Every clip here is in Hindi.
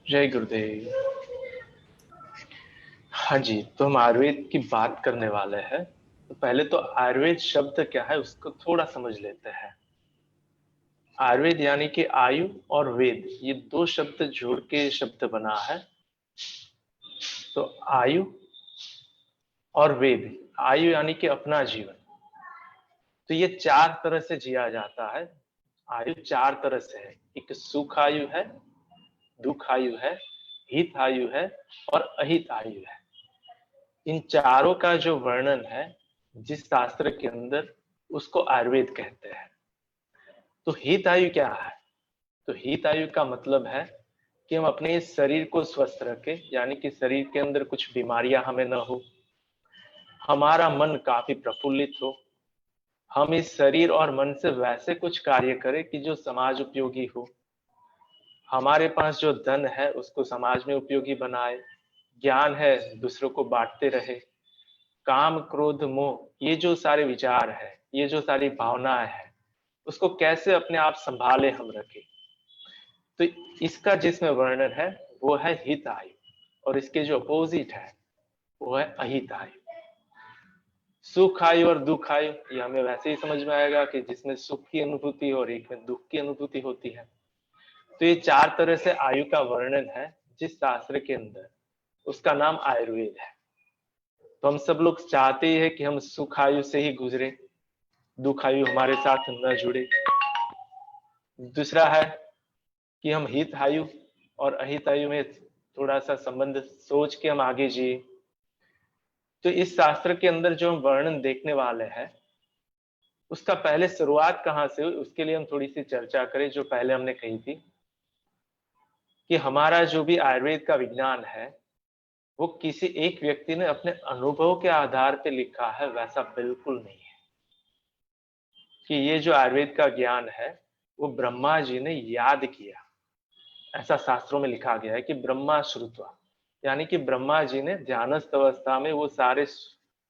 जय गुरुदेव। हाँ जी, तो हम आयुर्वेद की बात करने वाले हैं। तो पहले तो आयुर्वेद शब्द क्या है उसको थोड़ा समझ लेते हैं। आयुर्वेद यानी कि आयु और वेद, ये दो शब्द जोड़ के शब्द बना है। तो आयु और वेद, आयु यानी कि अपना जीवन, तो ये चार तरह से जिया जाता है। आयु चार तरह से है, एक सुख आयु है, दुख आयु है, हित आयु है और अहित आयु है। इन चारों का जो वर्णन है जिस शास्त्र के अंदर, उसको आयुर्वेद कहते हैं। तो हित आयु क्या है? तो हित आयु का मतलब है कि हम अपने इस शरीर को स्वस्थ रखें, यानी कि शरीर के अंदर कुछ बीमारियां हमें न हो, हमारा मन काफी प्रफुल्लित हो, हम इस शरीर और मन से वैसे कुछ कार्य करें कि जो समाज उपयोगी हो, हमारे पास जो धन है उसको समाज में उपयोगी बनाए, ज्ञान है दूसरों को बांटते रहे, काम क्रोध मोह ये जो सारे विचार है, ये जो सारी भावनाएं है, उसको कैसे अपने आप संभाले हम रखें। तो इसका जिसमें वर्णन है वो है हित आयु, और इसके जो अपोजिट है वो है अहित आयु। सुख आयु और दुख आयु ये हमें वैसे ही समझ में आएगा कि जिसमें सुख की अनुभूति और एक में दुख की अनुभूति होती है। तो ये चार तरह से आयु का वर्णन है जिस शास्त्र के अंदर, उसका नाम आयुर्वेद है। तो हम सब लोग चाहते ही है कि हम सुख आयु से ही गुजरे, दुख आयु हमारे साथ न जुड़े। दूसरा है कि हम हित आयु और अहित आयु में थोड़ा सा संबंध सोच के हम आगे जिए। तो इस शास्त्र के अंदर जो हम वर्णन देखने वाले हैं उसका पहले शुरुआत कहाँ से हुई उसके लिए हम थोड़ी सी चर्चा करें। जो पहले हमने कही थी कि हमारा जो भी आयुर्वेद का विज्ञान है वो किसी एक व्यक्ति ने अपने अनुभव के आधार पर लिखा है, वैसा बिल्कुल नहीं है। कि ये जो आयुर्वेद का ज्ञान है वो ब्रह्मा जी ने याद किया, ऐसा शास्त्रों में लिखा गया है कि ब्रह्मा श्रुत्वा, यानी कि ब्रह्मा जी ने ध्यानस्थ अवस्था में वो सारे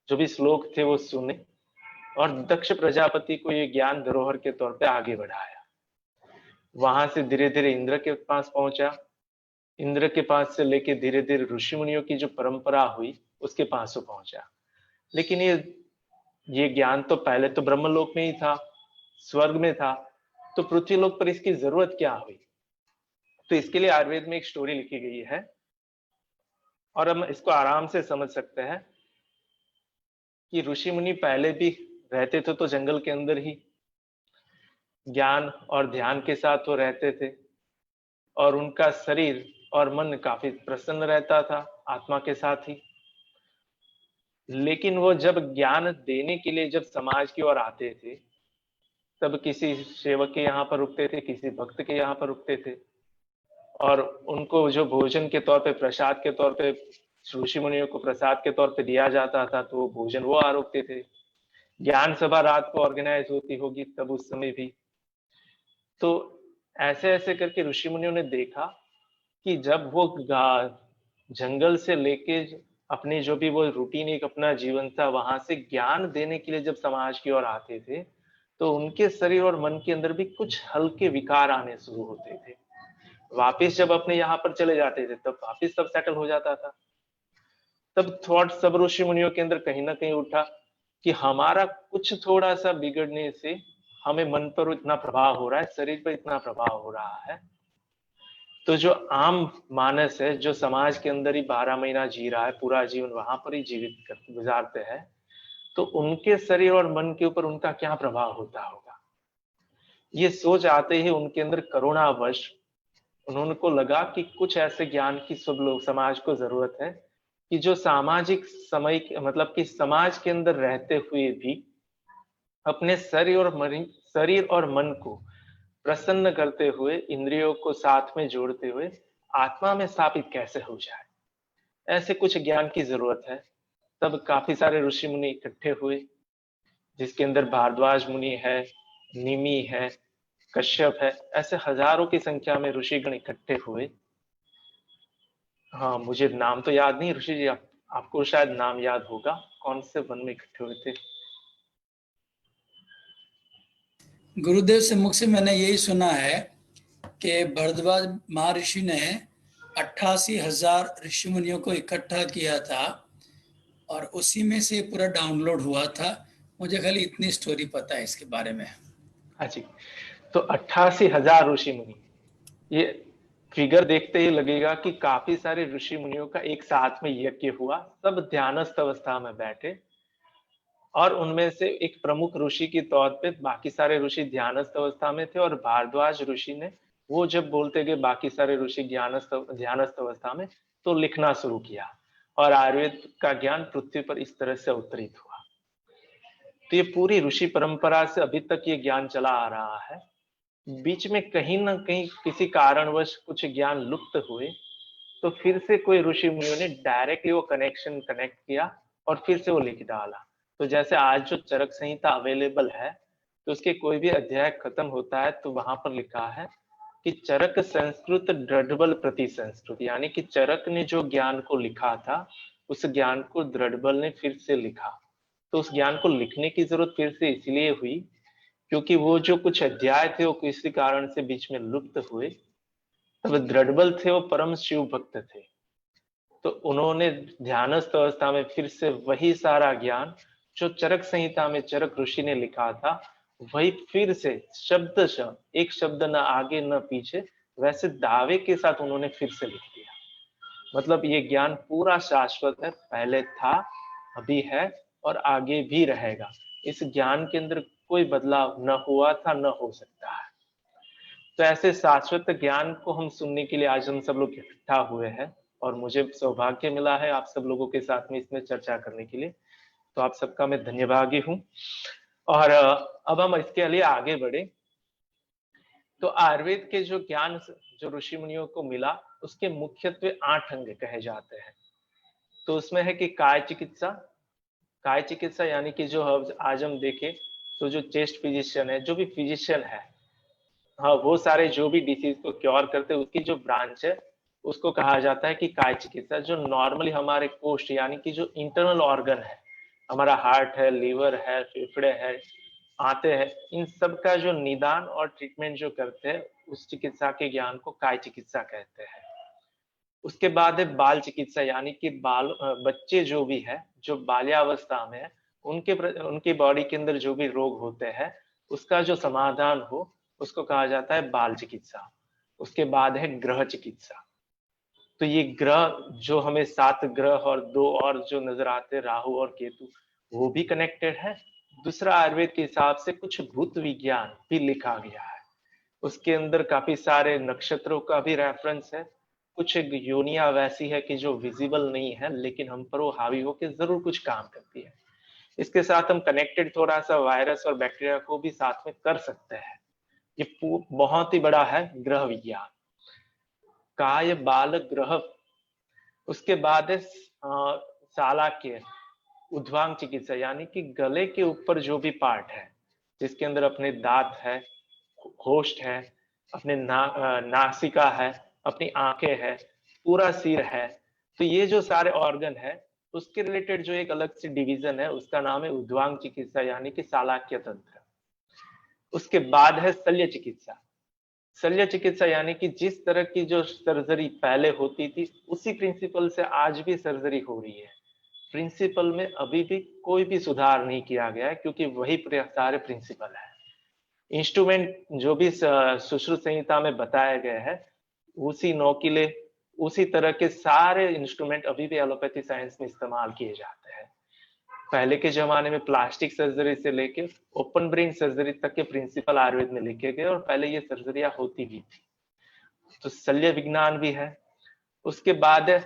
जो भी श्लोक थे वो सुने और दक्ष प्रजापति को ये ज्ञान धरोहर के तौर पे आगे बढ़ाया। वहां से धीरे धीरे इंद्र के पास पहुंचा, इंद्र के पास से लेके धीरे धीरे ऋषि मुनियों की जो परंपरा हुई उसके पास वो पहुंचा। लेकिन ये ज्ञान तो पहले तो ब्रह्मलोक में ही था, स्वर्ग में था, तो पृथ्वी लोक पर इसकी जरूरत क्या हुई? तो इसके लिए आयुर्वेद में एक स्टोरी लिखी गई है और हम इसको आराम से समझ सकते हैं कि ऋषि मुनि पहले भी रहते थे तो जंगल के अंदर ही, ज्ञान और ध्यान के साथ वो रहते थे और उनका शरीर और मन काफी प्रसन्न रहता था आत्मा के साथ ही। लेकिन वो जब ज्ञान देने के लिए जब समाज की ओर आते थे तब किसी सेवक के यहाँ पर रुकते थे, किसी भक्त के यहाँ पर रुकते थे और उनको जो भोजन के तौर पे, प्रसाद के तौर पे, ऋषि मुनियों को प्रसाद के तौर पे दिया जाता था तो वो भोजन वो आरोपते थे। ज्ञान सभा रात को ऑर्गेनाइज होती होगी तब उस समय भी। तो ऐसे ऐसे करके ऋषि मुनियों ने देखा कि जब वो जंगल से लेके अपनी जो भी वो रूटीन एक अपना जीवन था वहां से ज्ञान देने के लिए जब समाज की ओर आते थे तो उनके शरीर और मन के अंदर भी कुछ हल्के विकार आने शुरू होते थे। वापिस जब अपने यहाँ पर चले जाते थे तब वापिस सब सेटल हो जाता था। तब थॉट सब ऋषि मुनियों के अंदर कहीं ना कहीं उठा कि हमारा कुछ थोड़ा सा बिगड़ने से हमें मन पर इतना प्रभाव हो रहा है, शरीर पर इतना प्रभाव हो रहा है। तो जो आम मानस है जो समाज के अंदर ही 12 महीना जी रहा है, पूरा जीवन वहां पर ही जीवित गुजारते हैं, तो उनके शरीर और मन के ऊपर उनका क्या प्रभाव होता होगा। ये सोच आते ही उनके अंदर करुणावश उन्होंने को लगा कि कुछ ऐसे ज्ञान की सब लोग समाज को जरूरत है कि जो सामाजिक समय मतलब कि समाज के अंदर रहते हुए भी अपने शरीर और मन को प्रसन्न करते हुए, इंद्रियों को साथ में जोड़ते हुए आत्मा में स्थापित कैसे हो जाए, ऐसे कुछ ज्ञान की जरूरत है। तब काफी सारे ऋषि मुनि इकट्ठे हुए जिसके अंदर भारद्वाज मुनि है, निमि है, कश्यप है, ऐसे हजारों की संख्या में ऋषिगण इकट्ठे हुए। हाँ, मुझे नाम तो याद नहीं ऋषि जी, आपको शायद नाम याद होगा, कौन से वन में इकट्ठे हुए थे? गुरुदेव से मुख से मैंने यही सुना है कि भरद्वाज महर्षि ने 88,000 ऋषि मुनियों को इकट्ठा किया था और उसी में से पूरा डाउनलोड हुआ था। मुझे खाली इतनी स्टोरी पता है इसके बारे में। हाँ जी, तो 88,000 ऋषि मुनि, ये फिगर देखते ही लगेगा कि काफी सारे ऋषि मुनियों का एक साथ में यज्ञ हुआ, सब ध्यानस्थ अवस्था में बैठे, और उनमें से एक प्रमुख ऋषि के तौर पे बाकी सारे ऋषि ध्यानस्थ अवस्था में थे, और भारद्वाज ऋषि ने, वो जब बोलते गए बाकी सारे ऋषि ध्यानस्थ अवस्था में, तो लिखना शुरू किया, और आयुर्वेद का ज्ञान पृथ्वी पर इस तरह से अवतरित हुआ। तो ये पूरी ऋषि परंपरा से अभी तक ये ज्ञान चला आ रहा है। बीच में कहीं ना कहीं किसी कारणवश कुछ ज्ञान लुप्त हुए, तो फिर से कोई ऋषि मुनियों ने डायरेक्टली वो कनेक्शन कनेक्ट किया और फिर से वो लिख डाला। तो जैसे आज जो चरक संहिता अवेलेबल है, तो उसके कोई भी अध्याय खत्म होता है तो वहां पर लिखा है कि चरक संस्कृत दृढ़बल प्रति संस्कृत, यानी कि चरक ने जो ज्ञान को लिखा था, उस ज्ञान को दृढ़बल ने फिर से लिखा। तो उस ज्ञान को लिखने की जरूरत फिर से इसलिए हुई क्योंकि वो जो कुछ अध्याय थे वो किसी कारण से बीच में लुप्त हुए। तब दृढ़बल थे, वो परम शिव भक्त थे, तो उन्होंने ध्यानस्थ अवस्था में फिर से वही सारा ज्ञान जो चरक संहिता में चरक ऋषि ने लिखा था, वही फिर से शब्द शब्द, एक शब्द न आगे न पीछे, वैसे दावे के साथ उन्होंने फिर से लिख दिया। मतलब ये ज्ञान पूरा शाश्वत है, पहले था, अभी है और आगे भी रहेगा। इस ज्ञान के अंदर कोई बदलाव न हुआ था, न हो सकता है। तो ऐसे शाश्वत ज्ञान को हम सुनने के लिए आज हम सब लोग इकट्ठा हुए हैं, और मुझे सौभाग्य मिला है आप सब लोगों के साथ में इसमें चर्चा करने के लिए। तो आप सबका मैं धन्यवादी हूँ। और अब हम इसके लिए आगे बढ़े। तो आयुर्वेद के जो ज्ञान जो ऋषि मुनियों को मिला, उसके मुख्यत्वे 8 अंग कहे जाते हैं। तो उसमें है कि काय चिकित्सा। काय चिकित्सा यानी कि जो आज हम देखें तो जो चेस्ट फिजिशियन है, जो भी फिजिशियन है, हाँ, वो सारे जो भी डिसीज को क्योर करते हैं, उसकी जो ब्रांच है उसको कहा जाता है कि काय चिकित्सा। जो नॉर्मली हमारे कोष्ठ यानी कि जो इंटरनल ऑर्गन है, हमारा हार्ट है, लीवर है, फेफड़े है, आते हैं, इन सब का जो निदान और ट्रीटमेंट जो करते हैं, उस चिकित्सा के ज्ञान को काय चिकित्सा कहते हैं। उसके बाद है बाल चिकित्सा, यानी कि बच्चे जो भी है, जो बाल्यावस्था में है, उनकी बॉडी के अंदर जो भी रोग होते हैं, उसका जो समाधान हो, उसको कहा जाता है बाल चिकित्सा। उसके बाद है ग्रह चिकित्सा। तो ये ग्रह जो हमें 7 ग्रह और 2 और जो नजर आते हैं, राहु और केतु, वो भी कनेक्टेड है। दूसरा, आयुर्वेद के हिसाब से कुछ भूत विज्ञान भी लिखा गया है, उसके अंदर काफी सारे नक्षत्रों का भी रेफरेंस है। कुछ योनिया वैसी है कि जो विजिबल नहीं है, लेकिन हम पर वो हावी होकर जरूर कुछ काम करती है। इसके साथ हम कनेक्टेड थोड़ा सा वायरस और बैक्टीरिया को भी साथ में कर सकते हैं। ये बहुत ही बड़ा है ग्रह विज्ञान। काय बाल ग्रह। उसके बाद है शालाक्य उद्वांग चिकित्सा, यानी कि गले के ऊपर जो भी पार्ट है, जिसके अंदर अपने दांत है, होस्ट है, अपने नासिका है, अपनी आंखें है, पूरा सिर है, तो ये जो सारे ऑर्गन है, उसके रिलेटेड जो एक अलग से डिवीजन है, उसका नाम है उद्वांग चिकित्सा, यानी कि शालाक्य तंत्र। उसके बाद है शल्य चिकित्सा। शल्य चिकित्सा यानी कि जिस तरह की जो सर्जरी पहले होती थी, उसी प्रिंसिपल से आज भी सर्जरी हो रही है। प्रिंसिपल में अभी भी कोई भी सुधार नहीं किया गया है, क्योंकि वही सारे प्रिंसिपल है। इंस्ट्रूमेंट जो भी सुश्रुत संहिता में बताया गया है, उसी नौकीले, उसी तरह के सारे इंस्ट्रूमेंट अभी भी एलोपैथी साइंस में इस्तेमाल किए जाते हैं। पहले के जमाने में प्लास्टिक सर्जरी से लेके ओपन ब्रेन सर्जरी तक के प्रिंसिपल आयुर्वेद में लिखे गए, और पहले ये सर्जरियां होती भी थी। तो शल्य विज्ञान भी है। उसके बाद है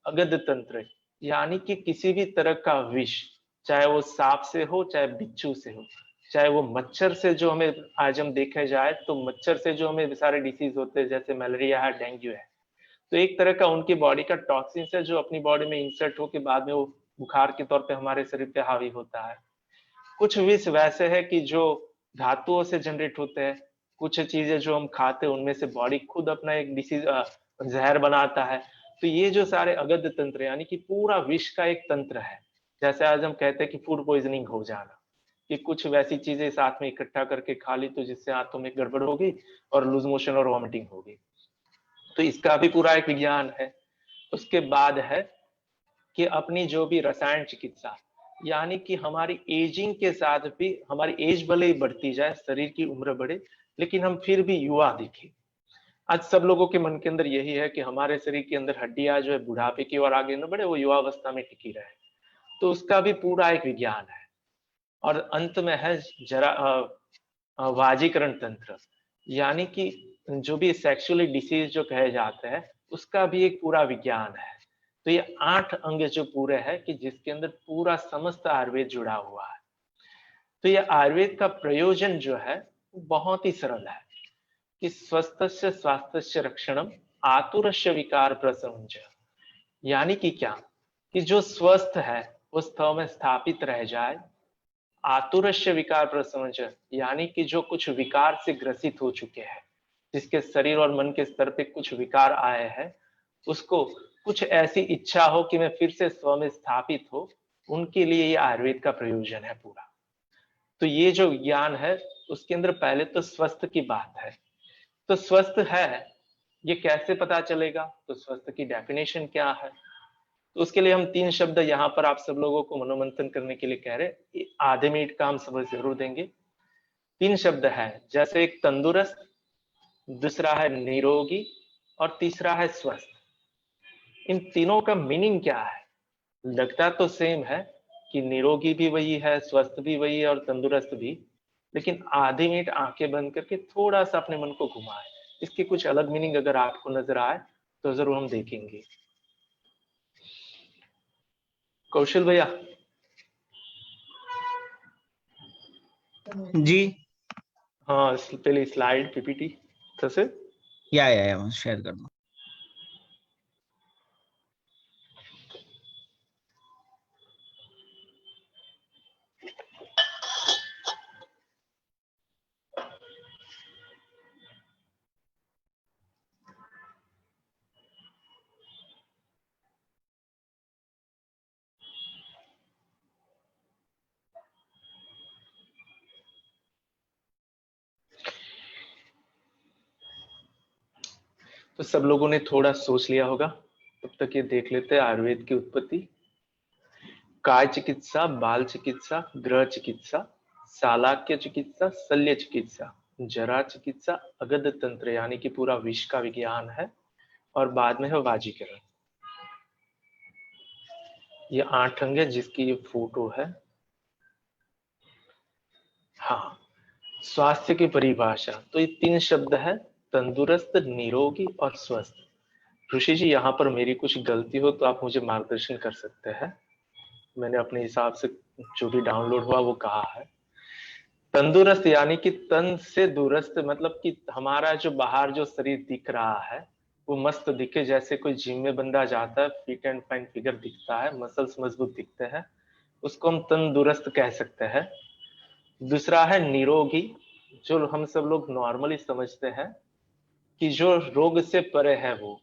अगध तंत्र, यानी कि किसी भी तरह का विष, चाहे वो सांप से हो, चाहे बिच्छू से हो, चाहे वो मच्छर से, जो हमें आज हम देखे जाए तो मच्छर से जो हमें सारे डिसीज होते हैं, जैसे मलेरिया है, डेंगू है, तो एक तरह का उनकी बॉडी का टॉक्सिन है जो अपनी बॉडी में इंसर्ट होकर बाद में वो बुखार के तौर पे हमारे शरीर पे हावी होता है। कुछ विष वैसे है कि जो धातुओं से जनरेट होते हैं, कुछ चीजें जो हम खाते हैं उनमें से बॉडी खुद अपना एक डिसीज जहर बनाता है। तो ये जो सारे अगध तंत्र, यानी कि पूरा विष का एक तंत्र है। जैसे आज हम कहते हैं कि फूड पॉइजनिंग हो जाना, कि कुछ वैसी चीजें साथ में इकट्ठा करके खा ली, तो जिससे आंतों में गड़बड़ होगी और लूज मोशन और वॉमिटिंग होगी। तो इसका भी पूरा एक विज्ञान है। उसके बाद है कि अपनी जो भी रसायन चिकित्सा, यानी कि हमारी एजिंग के साथ भी, हमारी एज भले ही बढ़ती जाए, शरीर की उम्र बढ़े, लेकिन हम फिर भी युवा दिखें। आज सब लोगों के मन के अंदर यही है कि हमारे शरीर के अंदर हड्डियां जो है बुढ़ापे की ओर आगे न बढ़े, वो युवावस्था में टिकी रहे। तो उसका भी पूरा एक विज्ञान है। और अंत में है जरा वाजीकरण तंत्र, यानी कि जो भी सेक्सुअली डिसीज जो कहे जाते हैं, उसका भी एक पूरा विज्ञान है। तो ये 8 अंग जो पूरे हैं कि जिसके अंदर पूरा समस्त आयुर्वेद जुड़ा हुआ है। तो ये आयुर्वेद का प्रयोजन जो है बहुत ही सरल है कि स्वस्थस्य स्वास्थ्यस्य रक्षणम आतुरस्य विकार प्रसंज, यानी कि क्या, कि जो स्वस्थ है वो स्थ में स्थापित रह जाए, आतुरस्य विकार प्रसंज, यानी कि जो कुछ विकार से ग्रसित हो चुके हैं, जिसके शरीर और मन के स्तर पे कुछ विकार आए हैं, उसको कुछ ऐसी इच्छा हो कि मैं फिर से स्व में स्थापित हो, उनके लिए ये आयुर्वेद का प्रयोजन है पूरा। तो ये जो ज्ञान है उसके अंदर पहले तो स्वस्थ की बात है। तो स्वस्थ है ये कैसे पता चलेगा, तो स्वस्थ की डेफिनेशन क्या है, तो उसके लिए हम 3 शब्द यहाँ पर आप सब लोगों को मनोमंथन करने के लिए कह रहे, आधे मिनट का हम समय जरूर देंगे। 3 शब्द है, जैसे एक तंदुरुस्त, दूसरा है निरोगी और तीसरा है स्वस्थ। इन तीनों का मीनिंग क्या है? लगता तो सेम है कि निरोगी भी वही है, स्वस्थ भी वही है और तंदुरुस्त भी, लेकिन आधी मिनट आंखें बंद करके थोड़ा सा अपने मन को घुमाए, इसके कुछ अलग मीनिंग अगर आपको नजर आए तो जरूर हम देखेंगे। कौशल भैया। जी हाँ, पहले स्लाइड पीपीटी कैसे? या शेयर कर दो। तो सब लोगों ने थोड़ा सोच लिया होगा, तब तक ये देख लेते हैं आयुर्वेद की उत्पत्ति। काय चिकित्सा, बाल चिकित्सा, गृह चिकित्सा, शालाक्य चिकित्सा, शल्य चिकित्सा, जरा चिकित्सा, अगध तंत्र, यानी कि पूरा विष का विज्ञान है, और बाद में है वाजीकरण। ये 8 अंग है जिसकी ये फोटो है। हाँ, स्वास्थ्य की परिभाषा तो ये 3 शब्द है, तंदुरुस्त, निरोगी और स्वस्थ। ऋषि जी, यहाँ पर मेरी कुछ गलती हो तो आप मुझे मार्गदर्शन कर सकते हैं। मैंने अपने हिसाब से जो भी डाउनलोड हुआ वो कहा है। तंदुरुस्त यानी कि तन से दूरस्थ, मतलब कि हमारा जो बाहर जो शरीर दिख रहा है वो मस्त दिखे, जैसे कोई जिम में बंदा जाता है, फिट एंड फाइन फिगर दिखता है, मसल्स मजबूत दिखते हैं, उसको हम तंदुरुस्त कह सकते हैं। दूसरा है निरोगी, जो हम सब लोग नॉर्मली समझते हैं कि जो रोग से परे है वो,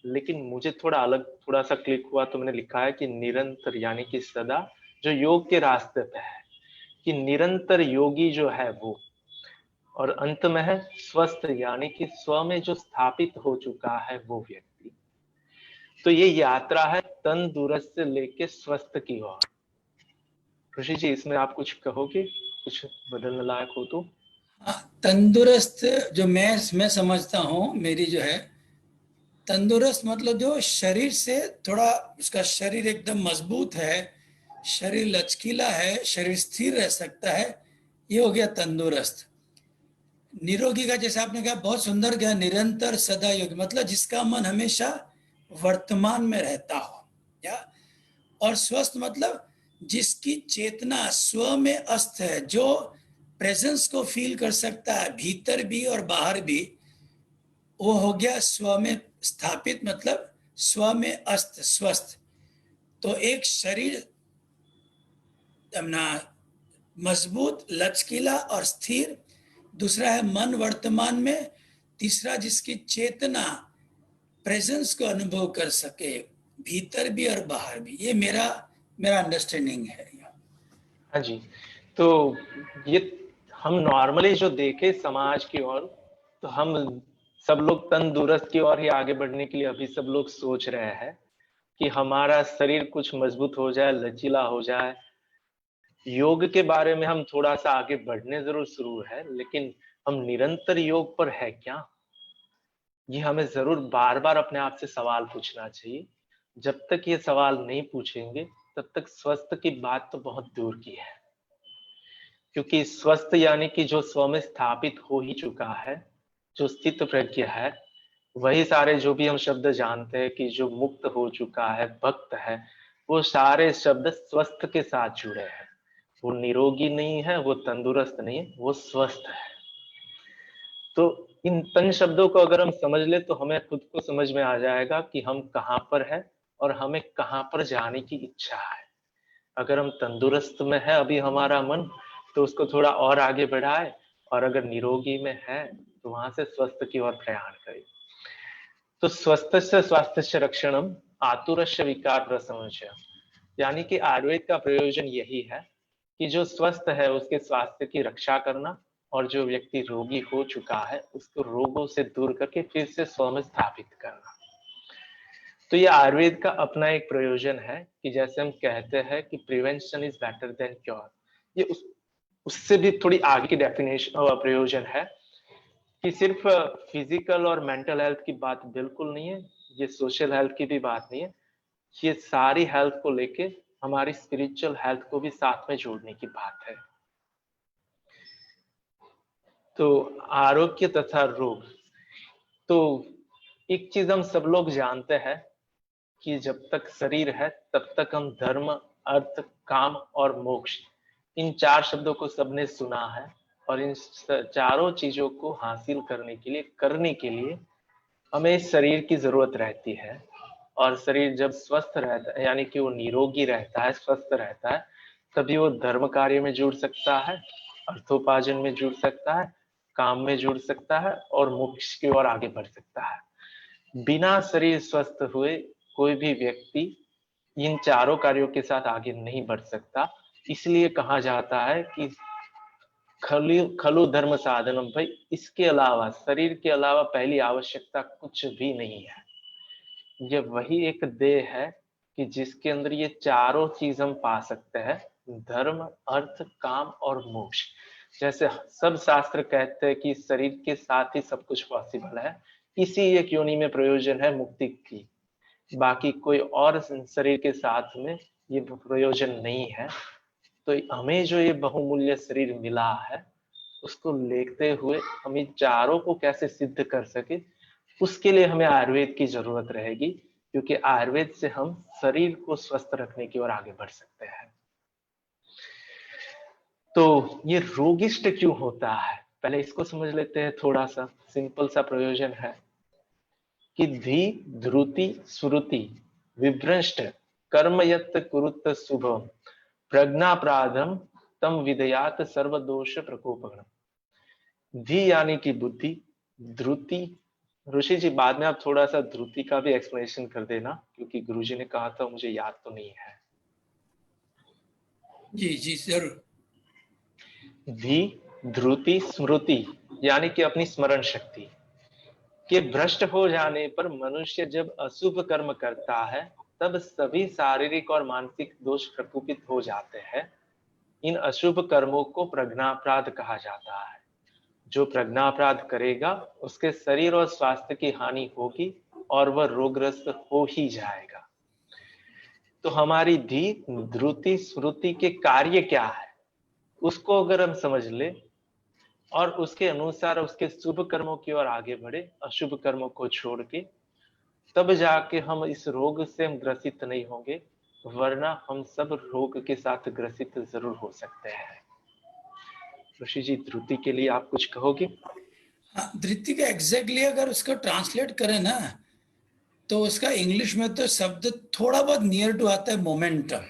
लेकिन मुझे थोड़ा अलग थोड़ा सा क्लिक हुआ तो मैंने लिखा है कि निरंतर, यानी कि सदा जो योग के रास्ते पे है, कि निरंतर योगी जो है वो। और अंत में है स्वस्थ, यानी कि स्व में जो स्थापित हो चुका है वो व्यक्ति। तो ये यात्रा है तंदुरुस्त से लेके स्वस्थ की ओर। ऋषि जी, इसमें आप कुछ कहोगे, कुछ बदलने लायक हो तो? हाँ, तंदुरुस्त जो मैं समझता हूँ, मेरी जो है, तंदुरुस्त मतलब जो शरीर से थोड़ा, उसका शरीर एकदम मजबूत है, शरीर लचकीला है, शरीर स्थिर रह सकता है, ये हो गया तंदुरुस्त। निरोगी का जैसे आपने कहा बहुत सुंदर गया, निरंतर सदा योगी, मतलब जिसका मन हमेशा वर्तमान में रहता हो, या और स्वस्थ मतलब जिसकी चेतना स्व में अस्त है, जो प्रेजेंस को फील कर सकता है भीतर भी और बाहर भी, वो हो गया स्व में स्थापित, मतलब स्व में अस्त, स्वस्थ। तो एक शरीर अपना मजबूत, लचकीला और स्थिर, दूसरा है मन वर्तमान में, तीसरा जिसकी चेतना प्रेजेंस को अनुभव कर सके भीतर भी और बाहर भी। ये मेरा मेरा अंडरस्टैंडिंग है। हाँ जी। तो ये हम नॉर्मली जो देखे समाज की ओर, तो हम सब लोग तंदुरुस्त की ओर ही आगे बढ़ने के लिए अभी सब लोग सोच रहे हैं कि हमारा शरीर कुछ मजबूत हो जाए, लचीला हो जाए। योग के बारे में हम थोड़ा सा आगे बढ़ने जरूर शुरू है, लेकिन हम निरंतर योग पर है क्या? ये हमें जरूर बार बार अपने आप से सवाल पूछना चाहिए। जब तक ये सवाल नहीं पूछेंगे तब तक स्वस्थ की बात तो बहुत दूर की है, क्योंकि स्वस्थ यानी कि जो स्व में स्थापित हो ही चुका है, जो स्थित प्रज्ञ है, वही सारे जो भी हम शब्द जानते हैं कि जो मुक्त हो चुका है, भक्त है, वो सारे शब्द स्वस्थ के साथ जुड़े हैं। वो निरोगी नहीं है, वो तंदुरुस्त नहीं है, वो स्वस्थ है। तो इन तन शब्दों को अगर हम समझ ले तो हमें खुद को समझ में आ जाएगा कि हम कहाँ पर है और हमें कहाँ पर जाने की इच्छा है। अगर हम तंदुरुस्त में है अभी हमारा मन, तो उसको थोड़ा और आगे बढ़ाए, और अगर निरोगी में है तो वहां से स्वस्थ की ओर प्रयाण करे। तो स्वस्थस्य स्वास्थ्य रक्षणम आतुरस्य विकार प्रशमनस्य, यानी कि आयुर्वेद का प्रयोजन यही है कि जो स्वस्थ है उसके स्वास्थ्य की रक्षा करना, और जो व्यक्ति रोगी हो चुका है उसको रोगों से दूर करके फिर से स्व में स्थापित करना। तो ये आयुर्वेद का अपना एक प्रयोजन है कि जैसे हम कहते हैं कि prevention is better than cure, ये उससे भी थोड़ी आगे की डेफिनेशन प्रयोजन है कि सिर्फ फिजिकल और मेंटल हेल्थ की बात बिल्कुल नहीं है, ये सोशल हेल्थ की भी बात नहीं है, ये सारी हेल्थ को लेके हमारी स्पिरिचुअल हेल्थ को भी साथ में जोड़ने की बात है। तो आरोग्य तथा रोग, तो एक चीज हम सब लोग जानते हैं कि जब तक शरीर है तब तक हम धर्म, अर्थ, काम और मोक्ष, इन चार शब्दों को सबने सुना है। और इन चारों चीजों को हासिल करने के लिए हमें इस शरीर की जरूरत रहती है। और शरीर जब स्वस्थ रहता है, यानी कि वो निरोगी रहता है, स्वस्थ रहता है, तभी वो धर्म कार्य में जुड़ सकता है, अर्थोपार्जन में जुड़ सकता है, काम में जुड़ सकता है और मोक्ष की ओर आगे बढ़ सकता है। बिना शरीर स्वस्थ हुए कोई भी व्यक्ति इन चारों कार्यों के साथ आगे नहीं बढ़ सकता। इसलिए कहा जाता है कि खलु धर्म साधनम, भाई इसके अलावा, शरीर के अलावा पहली आवश्यकता कुछ भी नहीं है। ये वही एक देह है कि जिसके अंदर ये चारों चीज हम पा सकते हैं, धर्म, अर्थ, काम और मोक्ष। जैसे सब शास्त्र कहते हैं कि शरीर के साथ ही सब कुछ पॉसिबल है, इसी एक योनि में प्रयोजन है मुक्ति की, बाकी कोई और शरीर के साथ में ये प्रयोजन नहीं है। तो हमें जो ये बहुमूल्य शरीर मिला है उसको लेते हुए हम इन चारों को कैसे सिद्ध कर सके, उसके लिए हमें आयुर्वेद की जरूरत रहेगी, क्योंकि आयुर्वेद से हम शरीर को स्वस्थ रखने की ओर आगे बढ़ सकते हैं। तो ये रोगिष्ट क्यों होता है, पहले इसको समझ लेते हैं। थोड़ा सा सिंपल सा प्रयोजन है कि धी ध्रुति श्रुति विभ्रष्ट कर्मयत कुरुत शुभम प्रज्ञापराधम तम विदयात सर्वदोष प्रकोपगणम। धी यानी कि बुद्धि, ध्रुति, ऋषि जी बाद में आप थोड़ा सा ध्रुति का भी एक्सप्लेनेशन कर देना, क्योंकि गुरुजी ने कहा था, मुझे याद तो नहीं है। जी जी जरूर। धी ध्रुति स्मृति यानी कि अपनी स्मरण शक्ति के भ्रष्ट हो जाने पर मनुष्य जब अशुभ कर्म करता है तब सभी शारीरिक और मानसिक दोष प्रकोपित हो जाते हैं। इन अशुभ कर्मों को प्रज्ञापराध कहा जाता है। जो प्रज्ञापराध करेगा उसके शरीर और स्वास्थ्य की हानि होगी और वह रोगग्रस्त हो ही जाएगा। तो हमारी धी ध्रुति स्मृति के कार्य क्या है उसको अगर हम समझ ले और उसके अनुसार उसके शुभ कर्मों की ओर आगे बढ़े, अशुभ कर्मों को छोड़ के, तब जाके हम इस रोग से हम ग्रसित नहीं होंगे, वरना हम सब रोग के साथ ग्रसित जरूर हो सकते हैं। ऋषि जी ध्रुति के लिए आप कुछ कहोगे? हाँ, धृति का एग्जैक्टली अगर उसको ट्रांसलेट करें ना, तो उसका इंग्लिश में तो शब्द थोड़ा बहुत नियर टू आता है मोमेंटम।